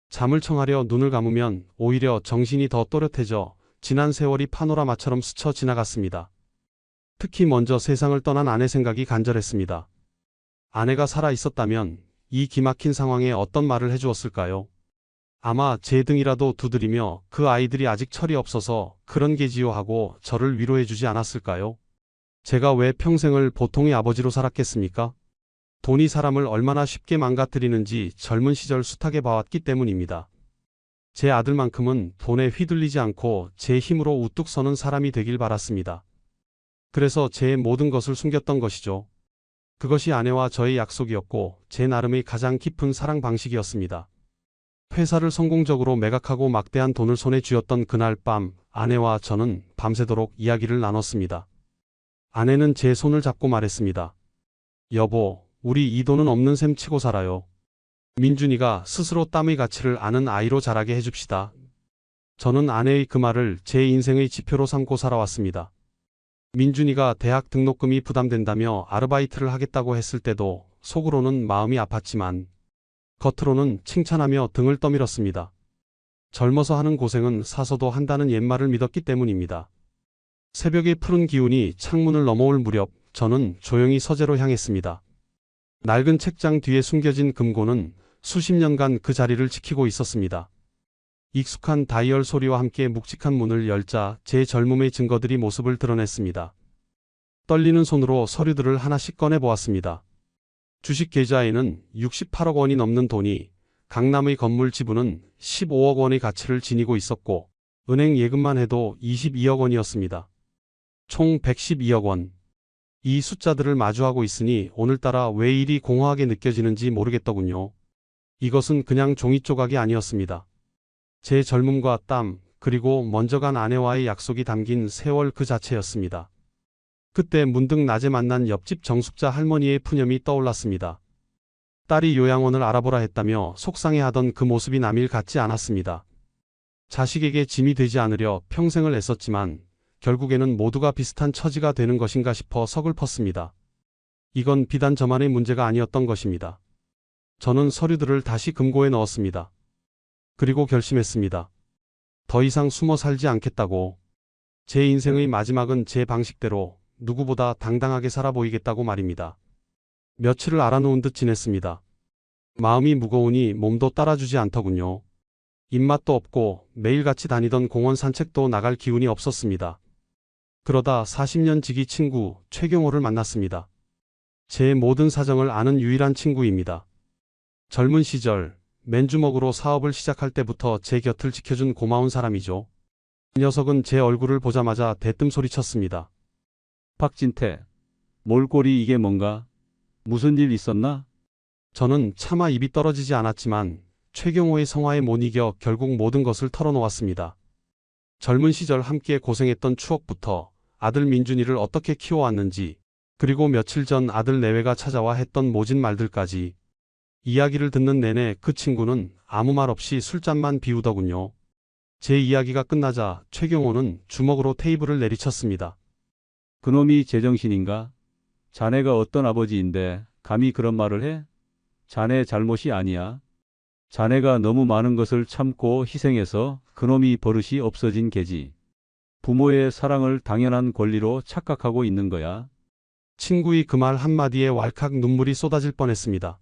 잠을 청하려 눈을 감으면 오히려 정신이 더 또렷해져 지난 세월이 파노라마처럼 스쳐 지나갔습니다. 특히 먼저 세상을 떠난 아내 생각이 간절했습니다. 아내가 살아 있었다면 이 기막힌 상황에 어떤 말을 해주었을까요? 아마 제 등이라도 두드리며 그 아이들이 아직 철이 없어서 그런 게지요 하고 저를 위로해주지 않았을까요? 제가 왜 평생을 보통의 아버지로 살았겠습니까? 돈이 사람을 얼마나 쉽게 망가뜨리는지 젊은 시절 숱하게 봐왔기 때문입니다. 제 아들만큼은 돈에 휘둘리지 않고 제 힘으로 우뚝 서는 사람이 되길 바랐습니다. 그래서 제 모든 것을 숨겼던 것이죠. 그것이 아내와 저의 약속이었고 제 나름의 가장 깊은 사랑 방식이었습니다. 회사를 성공적으로 매각하고 막대한 돈을 손에 쥐었던 그날 밤 아내와 저는 밤새도록 이야기를 나눴습니다. 아내는 제 손을 잡고 말했습니다. 여보, 우리 이 돈은 없는 셈 치고 살아요. 민준이가 스스로 땀의 가치를 아는 아이로 자라게 해줍시다. 저는 아내의 그 말을 제 인생의 지표로 삼고 살아왔습니다. 민준이가 대학 등록금이 부담된다며 아르바이트를 하겠다고 했을 때도 속으로는 마음이 아팠지만 겉으로는 칭찬하며 등을 떠밀었습니다. 젊어서 하는 고생은 사서도 한다는 옛말을 믿었기 때문입니다. 새벽의 푸른 기운이 창문을 넘어올 무렵 저는 조용히 서재로 향했습니다. 낡은 책장 뒤에 숨겨진 금고는 수십 년간 그 자리를 지키고 있었습니다. 익숙한 다이얼 소리와 함께 묵직한 문을 열자 제 젊음의 증거들이 모습을 드러냈습니다. 떨리는 손으로 서류들을 하나씩 꺼내보았습니다. 주식 계좌에는 68억 원이 넘는 돈이, 강남의 건물 지분은 15억 원의 가치를 지니고 있었고 은행 예금만 해도 22억 원이었습니다. 총 112억 원. 이 숫자들을 마주하고 있으니 오늘따라 왜 이리 공허하게 느껴지는지 모르겠더군요. 이것은 그냥 종이 조각이 아니었습니다. 제 젊음과 땀, 그리고 먼저 간 아내와의 약속이 담긴 세월 그 자체였습니다. 그때 문득 낮에 만난 옆집 정숙자 할머니의 푸념이 떠올랐습니다. 딸이 요양원을 알아보라 했다며 속상해하던 그 모습이 남일 같지 않았습니다. 자식에게 짐이 되지 않으려 평생을 애썼지만 결국에는 모두가 비슷한 처지가 되는 것인가 싶어 서글펐습니다. 이건 비단 저만의 문제가 아니었던 것입니다. 저는 서류들을 다시 금고에 넣었습니다. 그리고 결심했습니다. 더 이상 숨어 살지 않겠다고. 제 인생의 마지막은 제 방식대로 누구보다 당당하게 살아 보이겠다고 말입니다. 며칠을 알아놓은 듯 지냈습니다. 마음이 무거우니 몸도 따라주지 않더군요. 입맛도 없고 매일같이 다니던 공원 산책도 나갈 기운이 없었습니다. 그러다 40년 지기 친구 최경호를 만났습니다. 제 모든 사정을 아는 유일한 친구입니다. 젊은 시절 맨주먹으로 사업을 시작할 때부터 제 곁을 지켜준 고마운 사람이죠. 녀석은 제 얼굴을 보자마자 대뜸 소리쳤습니다. 박진태, 몰골이 이게 뭔가? 무슨 일 있었나? 저는 차마 입이 떨어지지 않았지만 최경호의 성화에 못 이겨 결국 모든 것을 털어놓았습니다. 젊은 시절 함께 고생했던 추억부터 아들 민준이를 어떻게 키워왔는지, 그리고 며칠 전 아들 내외가 찾아와 했던 모진 말들까지. 이야기를 듣는 내내 그 친구는 아무 말 없이 술잔만 비우더군요. 제 이야기가 끝나자 최경호는 주먹으로 테이블을 내리쳤습니다. 그놈이 제정신인가? 자네가 어떤 아버지인데 감히 그런 말을 해? 자네 잘못이 아니야. 자네가 너무 많은 것을 참고 희생해서 그놈이 버릇이 없어진 게지. 부모의 사랑을 당연한 권리로 착각하고 있는 거야. 친구의 그 말 한마디에 왈칵 눈물이 쏟아질 뻔했습니다.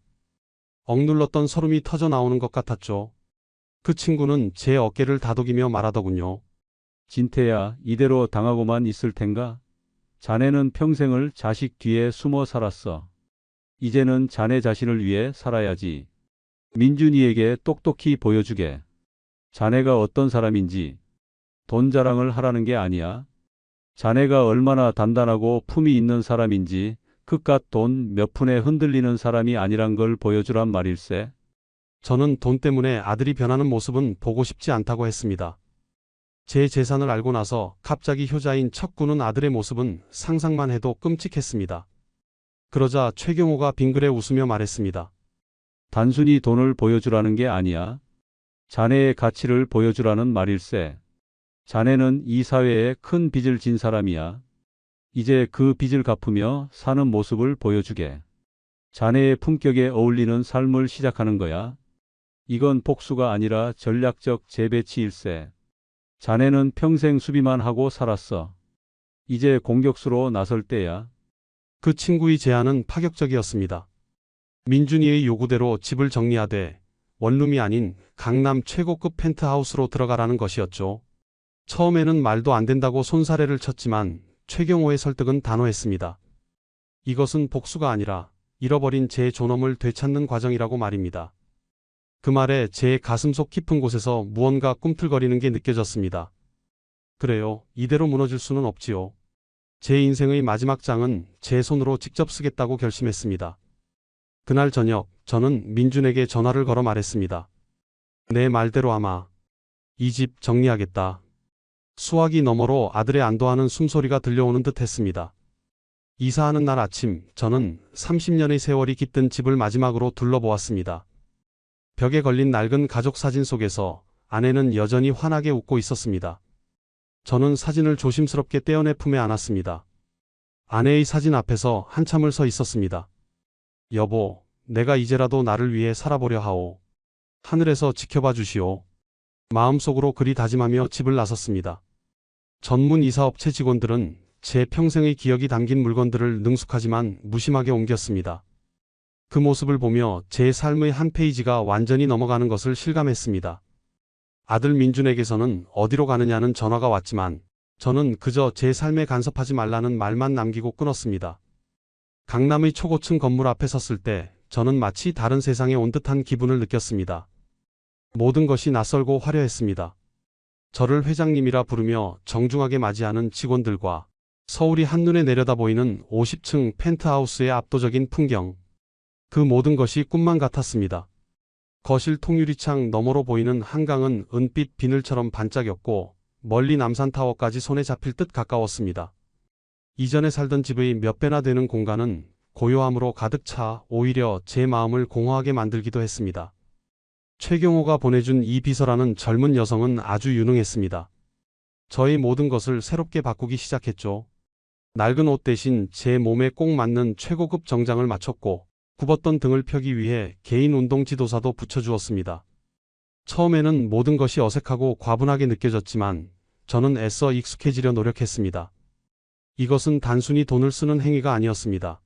억눌렀던 설움이 터져 나오는 것 같았죠. 그 친구는 제 어깨를 다독이며 말하더군요. 진태야, 이대로 당하고만 있을 텐가? 자네는 평생을 자식 뒤에 숨어 살았어. 이제는 자네 자신을 위해 살아야지. 민준이에게 똑똑히 보여주게. 자네가 어떤 사람인지 돈 자랑을 하라는 게 아니야. 자네가 얼마나 단단하고 품이 있는 사람인지 그깟 돈 몇 푼에 흔들리는 사람이 아니란 걸 보여주란 말일세. 저는 돈 때문에 아들이 변하는 모습은 보고 싶지 않다고 했습니다. 제 재산을 알고 나서 갑자기 효자인 척구는 아들의 모습은 상상만 해도 끔찍했습니다. 그러자 최경호가 빙그레 웃으며 말했습니다. 단순히 돈을 보여주라는 게 아니야. 자네의 가치를 보여주라는 말일세. 자네는 이 사회에 큰 빚을 진 사람이야. 이제 그 빚을 갚으며 사는 모습을 보여주게. 자네의 품격에 어울리는 삶을 시작하는 거야. 이건 복수가 아니라 전략적 재배치일세. 자네는 평생 수비만 하고 살았어. 이제 공격수로 나설 때야. 그 친구의 제안은 파격적이었습니다. 민준이의 요구대로 집을 정리하되 원룸이 아닌 강남 최고급 펜트하우스로 들어가라는 것이었죠. 처음에는 말도 안 된다고 손사래를 쳤지만 최경호의 설득은 단호했습니다. 이것은 복수가 아니라 잃어버린 제 존엄을 되찾는 과정이라고 말입니다. 그 말에 제 가슴속 깊은 곳에서 무언가 꿈틀거리는 게 느껴졌습니다. 그래요, 이대로 무너질 수는 없지요. 제 인생의 마지막 장은 제 손으로 직접 쓰겠다고 결심했습니다. 그날 저녁 저는 민준에게 전화를 걸어 말했습니다. 내 말대로 아마 이 집 정리하겠다. 수화기 너머로 아들의 안도하는 숨소리가 들려오는 듯 했습니다. 이사하는 날 아침 저는 30년의 세월이 깃든 집을 마지막으로 둘러보았습니다. 벽에 걸린 낡은 가족 사진 속에서 아내는 여전히 환하게 웃고 있었습니다. 저는 사진을 조심스럽게 떼어내 품에 안았습니다. 아내의 사진 앞에서 한참을 서 있었습니다. 여보, 내가 이제라도 나를 위해 살아보려 하오. 하늘에서 지켜봐 주시오. 마음속으로 그리 다짐하며 집을 나섰습니다. 전문 이사업체 직원들은 제 평생의 기억이 담긴 물건들을 능숙하지만 무심하게 옮겼습니다. 그 모습을 보며 제 삶의 한 페이지가 완전히 넘어가는 것을 실감했습니다. 아들 민준에게서는 어디로 가느냐는 전화가 왔지만 저는 그저 제 삶에 간섭하지 말라는 말만 남기고 끊었습니다. 강남의 초고층 건물 앞에 섰을 때 저는 마치 다른 세상에 온 듯한 기분을 느꼈습니다. 모든 것이 낯설고 화려했습니다. 저를 회장님이라 부르며 정중하게 맞이하는 직원들과 서울이 한눈에 내려다 보이는 50층 펜트하우스의 압도적인 풍경. 그 모든 것이 꿈만 같았습니다. 거실 통유리창 너머로 보이는 한강은 은빛 비늘처럼 반짝였고 멀리 남산타워까지 손에 잡힐 듯 가까웠습니다. 이전에 살던 집의 몇 배나 되는 공간은 고요함으로 가득 차 오히려 제 마음을 공허하게 만들기도 했습니다. 최경호가 보내준 이 비서라는 젊은 여성은 아주 유능했습니다. 저의 모든 것을 새롭게 바꾸기 시작했죠. 낡은 옷 대신 제 몸에 꼭 맞는 최고급 정장을 맞췄고 굽었던 등을 펴기 위해 개인 운동 지도사도 붙여주었습니다. 처음에는 모든 것이 어색하고 과분하게 느껴졌지만 저는 애써 익숙해지려 노력했습니다. 이것은 단순히 돈을 쓰는 행위가 아니었습니다.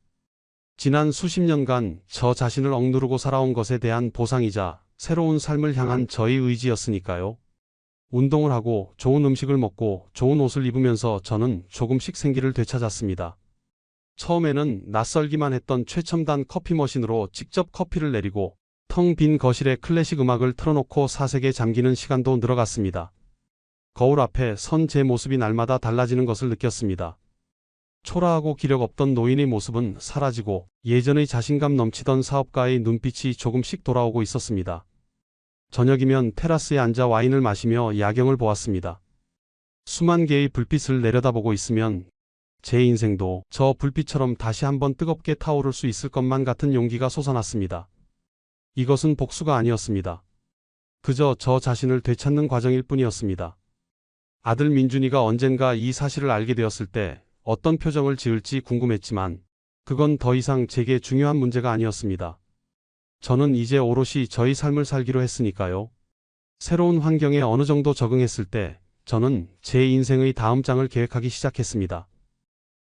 지난 수십 년간 저 자신을 억누르고 살아온 것에 대한 보상이자 새로운 삶을 향한 저의 의지였으니까요. 운동을 하고 좋은 음식을 먹고 좋은 옷을 입으면서 저는 조금씩 생기를 되찾았습니다. 처음에는 낯설기만 했던 최첨단 커피 머신으로 직접 커피를 내리고 텅 빈 거실에 클래식 음악을 틀어놓고 사색에 잠기는 시간도 늘어갔습니다. 거울 앞에 선 제 모습이 날마다 달라지는 것을 느꼈습니다. 초라하고 기력 없던 노인의 모습은 사라지고 예전의 자신감 넘치던 사업가의 눈빛이 조금씩 돌아오고 있었습니다. 저녁이면 테라스에 앉아 와인을 마시며 야경을 보았습니다. 수만 개의 불빛을 내려다보고 있으면 제 인생도 저 불빛처럼 다시 한번 뜨겁게 타오를 수 있을 것만 같은 용기가 솟아났습니다. 이것은 복수가 아니었습니다. 그저 저 자신을 되찾는 과정일 뿐이었습니다. 아들 민준이가 언젠가 이 사실을 알게 되었을 때 어떤 표정을 지을지 궁금했지만 그건 더 이상 제게 중요한 문제가 아니었습니다. 저는 이제 오롯이 저의 삶을 살기로 했으니까요. 새로운 환경에 어느 정도 적응했을 때 저는 제 인생의 다음 장을 계획하기 시작했습니다.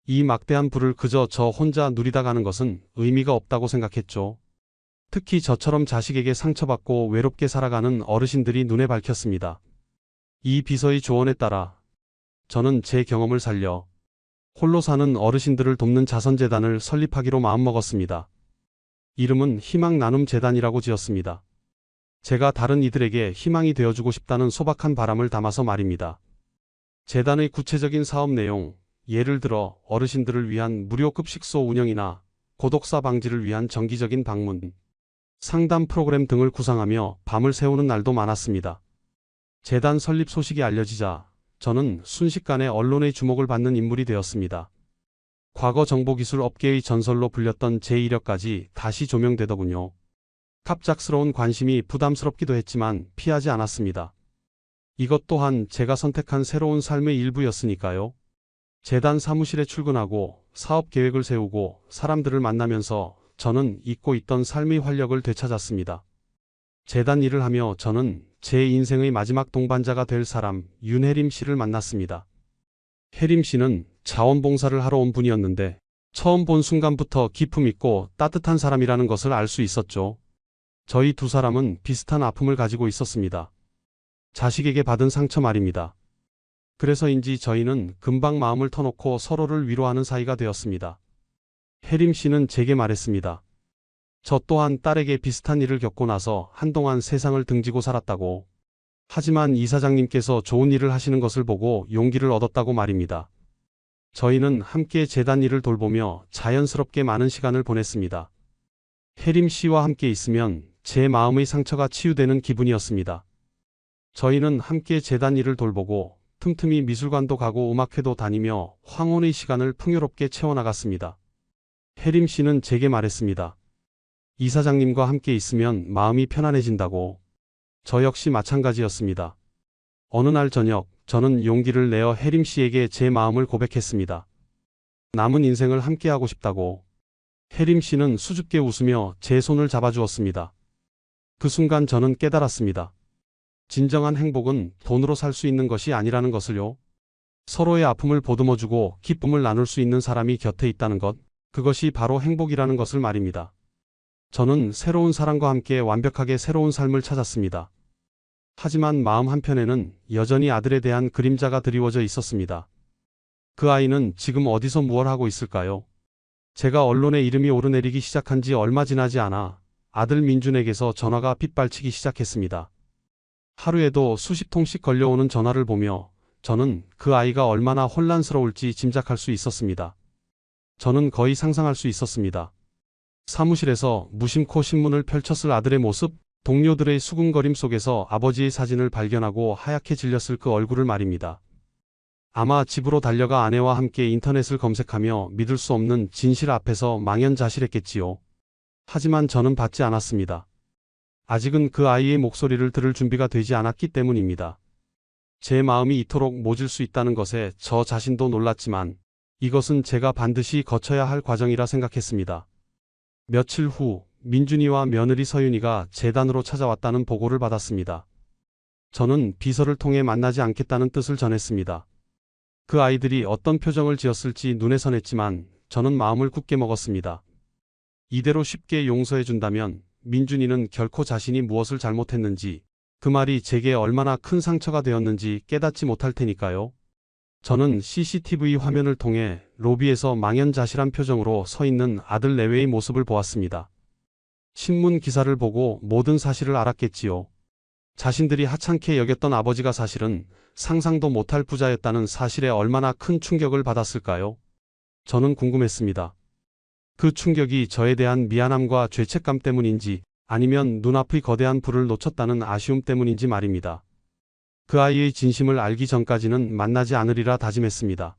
이 막대한 부를 그저 저 혼자 누리다 가는 것은 의미가 없다고 생각했죠. 특히 저처럼 자식에게 상처받고 외롭게 살아가는 어르신들이 눈에 밝혔습니다. 이 비서의 조언에 따라 저는 제 경험을 살려 홀로 사는 어르신들을 돕는 자선재단을 설립하기로 마음먹었습니다. 이름은 희망나눔재단이라고 지었습니다. 제가 다른 이들에게 희망이 되어주고 싶다는 소박한 바람을 담아서 말입니다. 재단의 구체적인 사업 내용, 예를 들어 어르신들을 위한 무료 급식소 운영이나 고독사 방지를 위한 정기적인 방문, 상담 프로그램 등을 구상하며 밤을 새우는 날도 많았습니다. 재단 설립 소식이 알려지자 저는 순식간에 언론의 주목을 받는 인물이 되었습니다. 과거 정보기술 업계의 전설로 불렸던 제 이력까지 다시 조명되더군요. 갑작스러운 관심이 부담스럽기도 했지만 피하지 않았습니다. 이것 또한 제가 선택한 새로운 삶의 일부였으니까요. 재단 사무실에 출근하고 사업 계획을 세우고 사람들을 만나면서 저는 잊고 있던 삶의 활력을 되찾았습니다. 재단 일을 하며 저는 제 인생의 마지막 동반자가 될 사람 윤혜림 씨를 만났습니다. 혜림 씨는 자원봉사를 하러 온 분이었는데 처음 본 순간부터 기품 있고 따뜻한 사람이라는 것을 알 수 있었죠. 저희 두 사람은 비슷한 아픔을 가지고 있었습니다. 자식에게 받은 상처 말입니다. 그래서인지 저희는 금방 마음을 터놓고 서로를 위로하는 사이가 되었습니다. 혜림 씨는 제게 말했습니다. 저 또한 딸에게 비슷한 일을 겪고 나서 한동안 세상을 등지고 살았다고. 하지만 이사장님께서 좋은 일을 하시는 것을 보고 용기를 얻었다고 말입니다. 저희는 함께 재단 일을 돌보며 자연스럽게 많은 시간을 보냈습니다. 혜림 씨와 함께 있으면 제 마음의 상처가 치유되는 기분이었습니다. 저희는 함께 재단 일을 돌보고 틈틈이 미술관도 가고 음악회도 다니며 황혼의 시간을 풍요롭게 채워나갔습니다. 혜림 씨는 제게 말했습니다. 이사장님과 함께 있으면 마음이 편안해진다고. 저 역시 마찬가지였습니다. 어느 날 저녁, 저는 용기를 내어 혜림 씨에게 제 마음을 고백했습니다. 남은 인생을 함께하고 싶다고. 혜림 씨는 수줍게 웃으며 제 손을 잡아주었습니다. 그 순간 저는 깨달았습니다. 진정한 행복은 돈으로 살 수 있는 것이 아니라는 것을요. 서로의 아픔을 보듬어주고 기쁨을 나눌 수 있는 사람이 곁에 있다는 것, 그것이 바로 행복이라는 것을 말입니다. 저는 새로운 사랑과 함께 완벽하게 새로운 삶을 찾았습니다. 하지만 마음 한편에는 여전히 아들에 대한 그림자가 드리워져 있었습니다. 그 아이는 지금 어디서 무얼 하고 있을까요? 제가 언론에 이름이 오르내리기 시작한 지 얼마 지나지 않아 아들 민준에게서 전화가 빗발치기 시작했습니다. 하루에도 수십 통씩 걸려오는 전화를 보며 저는 그 아이가 얼마나 혼란스러울지 짐작할 수 있었습니다. 저는 거의 상상할 수 있었습니다. 사무실에서 무심코 신문을 펼쳤을 아들의 모습, 동료들의 수군거림 속에서 아버지의 사진을 발견하고 하얗게 질렸을 그 얼굴을 말입니다. 아마 집으로 달려가 아내와 함께 인터넷을 검색하며 믿을 수 없는 진실 앞에서 망연자실했겠지요. 하지만 저는 받지 않았습니다. 아직은 그 아이의 목소리를 들을 준비가 되지 않았기 때문입니다. 제 마음이 이토록 모질 수 있다는 것에 저 자신도 놀랐지만 이것은 제가 반드시 거쳐야 할 과정이라 생각했습니다. 며칠 후 민준이와 며느리 서윤이가 재단으로 찾아왔다는 보고를 받았습니다. 저는 비서를 통해 만나지 않겠다는 뜻을 전했습니다. 그 아이들이 어떤 표정을 지었을지 눈에 선했지만 저는 마음을 굳게 먹었습니다. 이대로 쉽게 용서해준다면 민준이는 결코 자신이 무엇을 잘못했는지, 그 말이 제게 얼마나 큰 상처가 되었는지 깨닫지 못할 테니까요. 저는 CCTV 화면을 통해 로비에서 망연자실한 표정으로 서 있는 아들 내외의 모습을 보았습니다. 신문 기사를 보고 모든 사실을 알았겠지요. 자신들이 하찮게 여겼던 아버지가 사실은 상상도 못할 부자였다는 사실에 얼마나 큰 충격을 받았을까요? 저는 궁금했습니다. 그 충격이 저에 대한 미안함과 죄책감 때문인지 아니면 눈앞의 거대한 불을 놓쳤다는 아쉬움 때문인지 말입니다. 그 아이의 진심을 알기 전까지는 만나지 않으리라 다짐했습니다.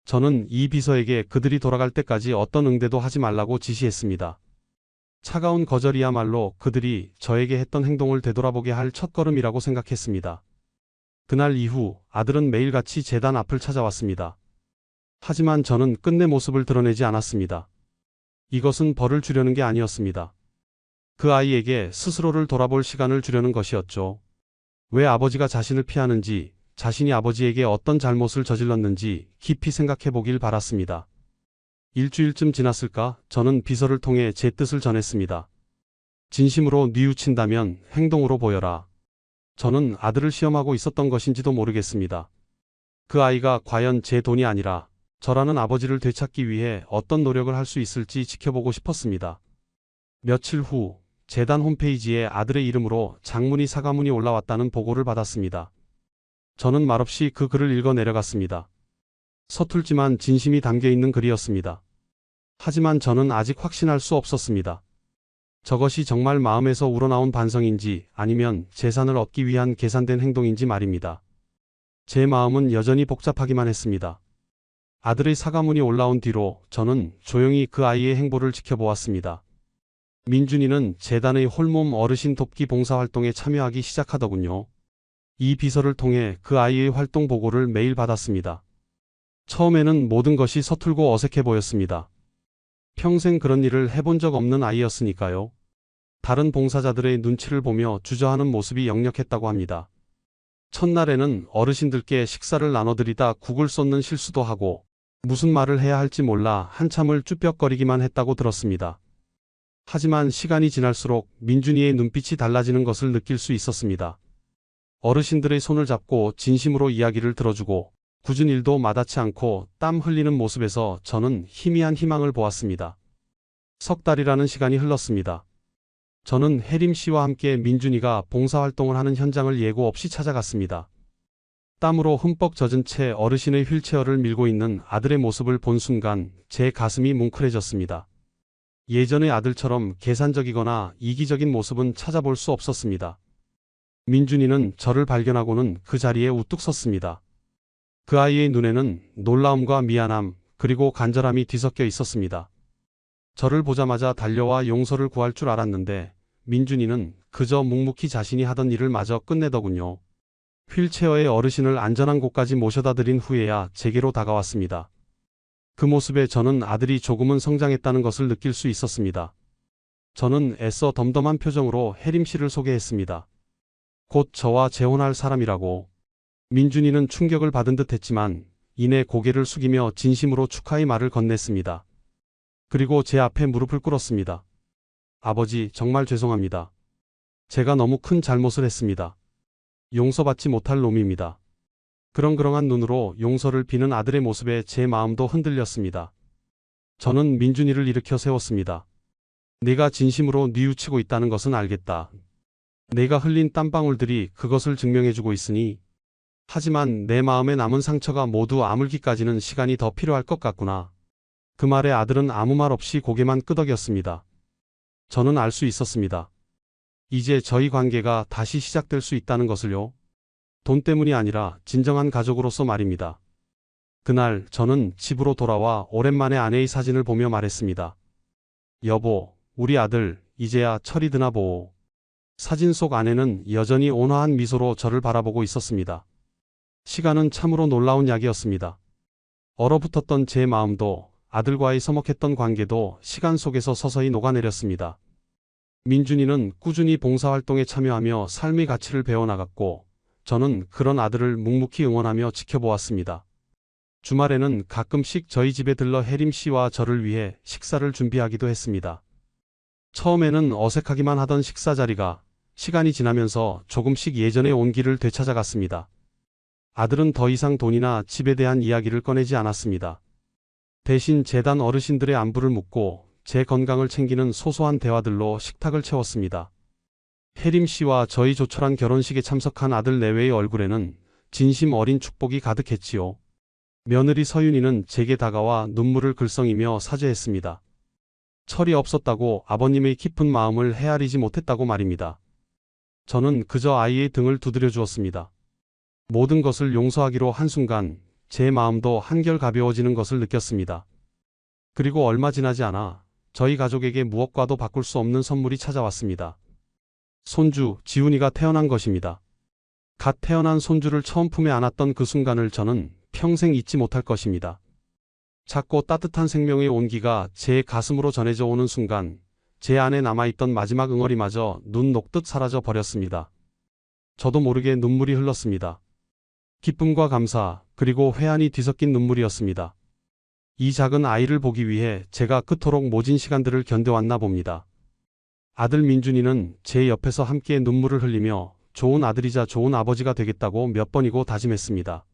저는 이 비서에게 그들이 돌아갈 때까지 어떤 응대도 하지 말라고 지시했습니다. 차가운 거절이야말로 그들이 저에게 했던 행동을 되돌아보게 할 첫걸음이라고 생각했습니다. 그날 이후 아들은 매일같이 재단 앞을 찾아왔습니다. 하지만 저는 끝내 모습을 드러내지 않았습니다. 이것은 벌을 주려는 게 아니었습니다. 그 아이에게 스스로를 돌아볼 시간을 주려는 것이었죠. 왜 아버지가 자신을 피하는지, 자신이 아버지에게 어떤 잘못을 저질렀는지 깊이 생각해 보길 바랐습니다. 일주일쯤 지났을까 저는 비서를 통해 제 뜻을 전했습니다. 진심으로 뉘우친다면 행동으로 보여라. 저는 아들을 시험하고 있었던 것인지도 모르겠습니다. 그 아이가 과연 제 돈이 아니라 저라는 아버지를 되찾기 위해 어떤 노력을 할 수 있을지 지켜보고 싶었습니다. 며칠 후 재단 홈페이지에 아들의 이름으로 장문의 사과문이 올라왔다는 보고를 받았습니다. 저는 말없이 그 글을 읽어 내려갔습니다. 서툴지만 진심이 담겨 있는 글이었습니다. 하지만 저는 아직 확신할 수 없었습니다. 저것이 정말 마음에서 우러나온 반성인지 아니면 재산을 얻기 위한 계산된 행동인지 말입니다. 제 마음은 여전히 복잡하기만 했습니다. 아들의 사과문이 올라온 뒤로 저는 조용히 그 아이의 행보를 지켜보았습니다. 민준이는 재단의 홀몸 어르신 돕기 봉사활동에 참여하기 시작하더군요. 이 비서를 통해 그 아이의 활동 보고를 매일 받았습니다. 처음에는 모든 것이 서툴고 어색해 보였습니다. 평생 그런 일을 해본 적 없는 아이였으니까요. 다른 봉사자들의 눈치를 보며 주저하는 모습이 역력했다고 합니다. 첫날에는 어르신들께 식사를 나눠드리다 국을 쏟는 실수도 하고 무슨 말을 해야 할지 몰라 한참을 쭈뼛거리기만 했다고 들었습니다. 하지만 시간이 지날수록 민준이의 눈빛이 달라지는 것을 느낄 수 있었습니다. 어르신들의 손을 잡고 진심으로 이야기를 들어주고 굳은 일도 마다치 않고 땀 흘리는 모습에서 저는 희미한 희망을 보았습니다. 석 달이라는 시간이 흘렀습니다. 저는 혜림 씨와 함께 민준이가 봉사활동을 하는 현장을 예고 없이 찾아갔습니다. 땀으로 흠뻑 젖은 채 어르신의 휠체어를 밀고 있는 아들의 모습을 본 순간 제 가슴이 뭉클해졌습니다. 예전의 아들처럼 계산적이거나 이기적인 모습은 찾아볼 수 없었습니다. 민준이는 저를 발견하고는 그 자리에 우뚝 섰습니다. 그 아이의 눈에는 놀라움과 미안함 그리고 간절함이 뒤섞여 있었습니다. 저를 보자마자 달려와 용서를 구할 줄 알았는데 민준이는 그저 묵묵히 자신이 하던 일을 마저 끝내더군요. 휠체어의 어르신을 안전한 곳까지 모셔다 드린 후에야 제게로 다가왔습니다. 그 모습에 저는 아들이 조금은 성장했다는 것을 느낄 수 있었습니다. 저는 애써 덤덤한 표정으로 혜림 씨를 소개했습니다. 곧 저와 재혼할 사람이라고. 민준이는 충격을 받은 듯 했지만 이내 고개를 숙이며 진심으로 축하의 말을 건넸습니다. 그리고 제 앞에 무릎을 꿇었습니다. 아버지, 정말 죄송합니다. 제가 너무 큰 잘못을 했습니다. 용서받지 못할 놈입니다. 그렁그렁한 눈으로 용서를 비는 아들의 모습에 제 마음도 흔들렸습니다. 저는 민준이를 일으켜 세웠습니다. 내가 진심으로 뉘우치고 있다는 것은 알겠다. 내가 흘린 땀방울들이 그것을 증명해주고 있으니 하지만 내 마음에 남은 상처가 모두 아물기까지는 시간이 더 필요할 것 같구나. 그 말에 아들은 아무 말 없이 고개만 끄덕였습니다. 저는 알 수 있었습니다. 이제 저희 관계가 다시 시작될 수 있다는 것을요. 돈 때문이 아니라 진정한 가족으로서 말입니다. 그날 저는 집으로 돌아와 오랜만에 아내의 사진을 보며 말했습니다. 여보, 우리 아들 이제야 철이 드나 보오. 사진 속 아내는 여전히 온화한 미소로 저를 바라보고 있었습니다. 시간은 참으로 놀라운 약이었습니다. 얼어붙었던 제 마음도 아들과의 서먹했던 관계도 시간 속에서 서서히 녹아내렸습니다. 민준이는 꾸준히 봉사활동에 참여하며 삶의 가치를 배워나갔고 저는 그런 아들을 묵묵히 응원하며 지켜보았습니다. 주말에는 가끔씩 저희 집에 들러 혜림 씨와 저를 위해 식사를 준비하기도 했습니다. 처음에는 어색하기만 하던 식사 자리가 시간이 지나면서 조금씩 예전의 온기를 되찾아갔습니다. 아들은 더 이상 돈이나 집에 대한 이야기를 꺼내지 않았습니다. 대신 재단 어르신들의 안부를 묻고 제 건강을 챙기는 소소한 대화들로 식탁을 채웠습니다. 혜림 씨와 저희 조촐한 결혼식에 참석한 아들 내외의 얼굴에는 진심 어린 축복이 가득했지요. 며느리 서윤이는 제게 다가와 눈물을 글썽이며 사죄했습니다. 철이 없었다고 아버님의 깊은 마음을 헤아리지 못했다고 말입니다. 저는 그저 아이의 등을 두드려 주었습니다. 모든 것을 용서하기로 한순간 제 마음도 한결 가벼워지는 것을 느꼈습니다. 그리고 얼마 지나지 않아 저희 가족에게 무엇과도 바꿀 수 없는 선물이 찾아왔습니다. 손주 지훈이가 태어난 것입니다. 갓 태어난 손주를 처음 품에 안았던 그 순간을 저는 평생 잊지 못할 것입니다. 작고 따뜻한 생명의 온기가 제 가슴으로 전해져 오는 순간 제 안에 남아있던 마지막 응어리마저 눈 녹듯 사라져 버렸습니다. 저도 모르게 눈물이 흘렀습니다. 기쁨과 감사 그리고 회한이 뒤섞인 눈물이었습니다. 이 작은 아이를 보기 위해 제가 그토록 모진 시간들을 견뎌왔나 봅니다. 아들 민준이는 제 옆에서 함께 눈물을 흘리며 좋은 아들이자 좋은 아버지가 되겠다고 몇 번이고 다짐했습니다.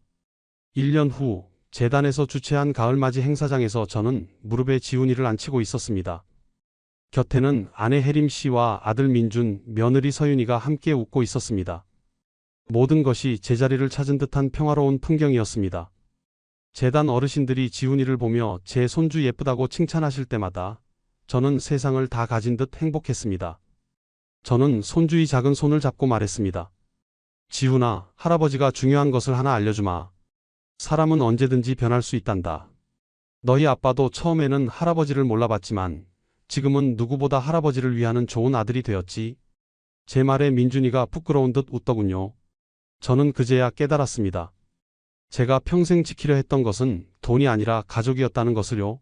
1년 후 재단에서 주최한 가을맞이 행사장에서 저는 무릎에 지훈이를 안치고 있었습니다. 곁에는 아내 혜림 씨와 아들 민준, 며느리 서윤이가 함께 웃고 있었습니다. 모든 것이 제자리를 찾은 듯한 평화로운 풍경이었습니다. 재단 어르신들이 지훈이를 보며 제 손주 예쁘다고 칭찬하실 때마다 저는 세상을 다 가진 듯 행복했습니다. 저는 손주의 작은 손을 잡고 말했습니다. 지훈아, 할아버지가 중요한 것을 하나 알려주마. 사람은 언제든지 변할 수 있단다. 너희 아빠도 처음에는 할아버지를 몰라봤지만 지금은 누구보다 할아버지를 위하는 좋은 아들이 되었지. 제 말에 민준이가 부끄러운 듯 웃더군요. 저는 그제야 깨달았습니다. 제가 평생 지키려 했던 것은 돈이 아니라 가족이었다는 것을요.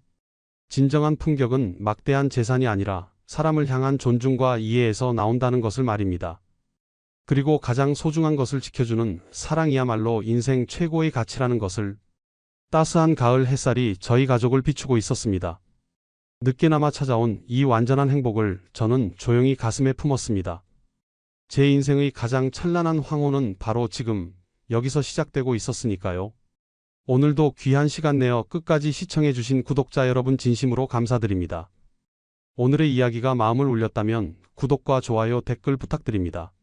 진정한 품격은 막대한 재산이 아니라 사람을 향한 존중과 이해에서 나온다는 것을 말입니다. 그리고 가장 소중한 것을 지켜주는 사랑이야말로 인생 최고의 가치라는 것을. 따스한 가을 햇살이 저희 가족을 비추고 있었습니다. 늦게나마 찾아온 이 완전한 행복을 저는 조용히 가슴에 품었습니다. 제 인생의 가장 찬란한 황혼은 바로 지금 여기서 시작되고 있었으니까요. 오늘도 귀한 시간 내어 끝까지 시청해주신 구독자 여러분 진심으로 감사드립니다. 오늘의 이야기가 마음을 울렸다면 구독과 좋아요, 댓글 부탁드립니다.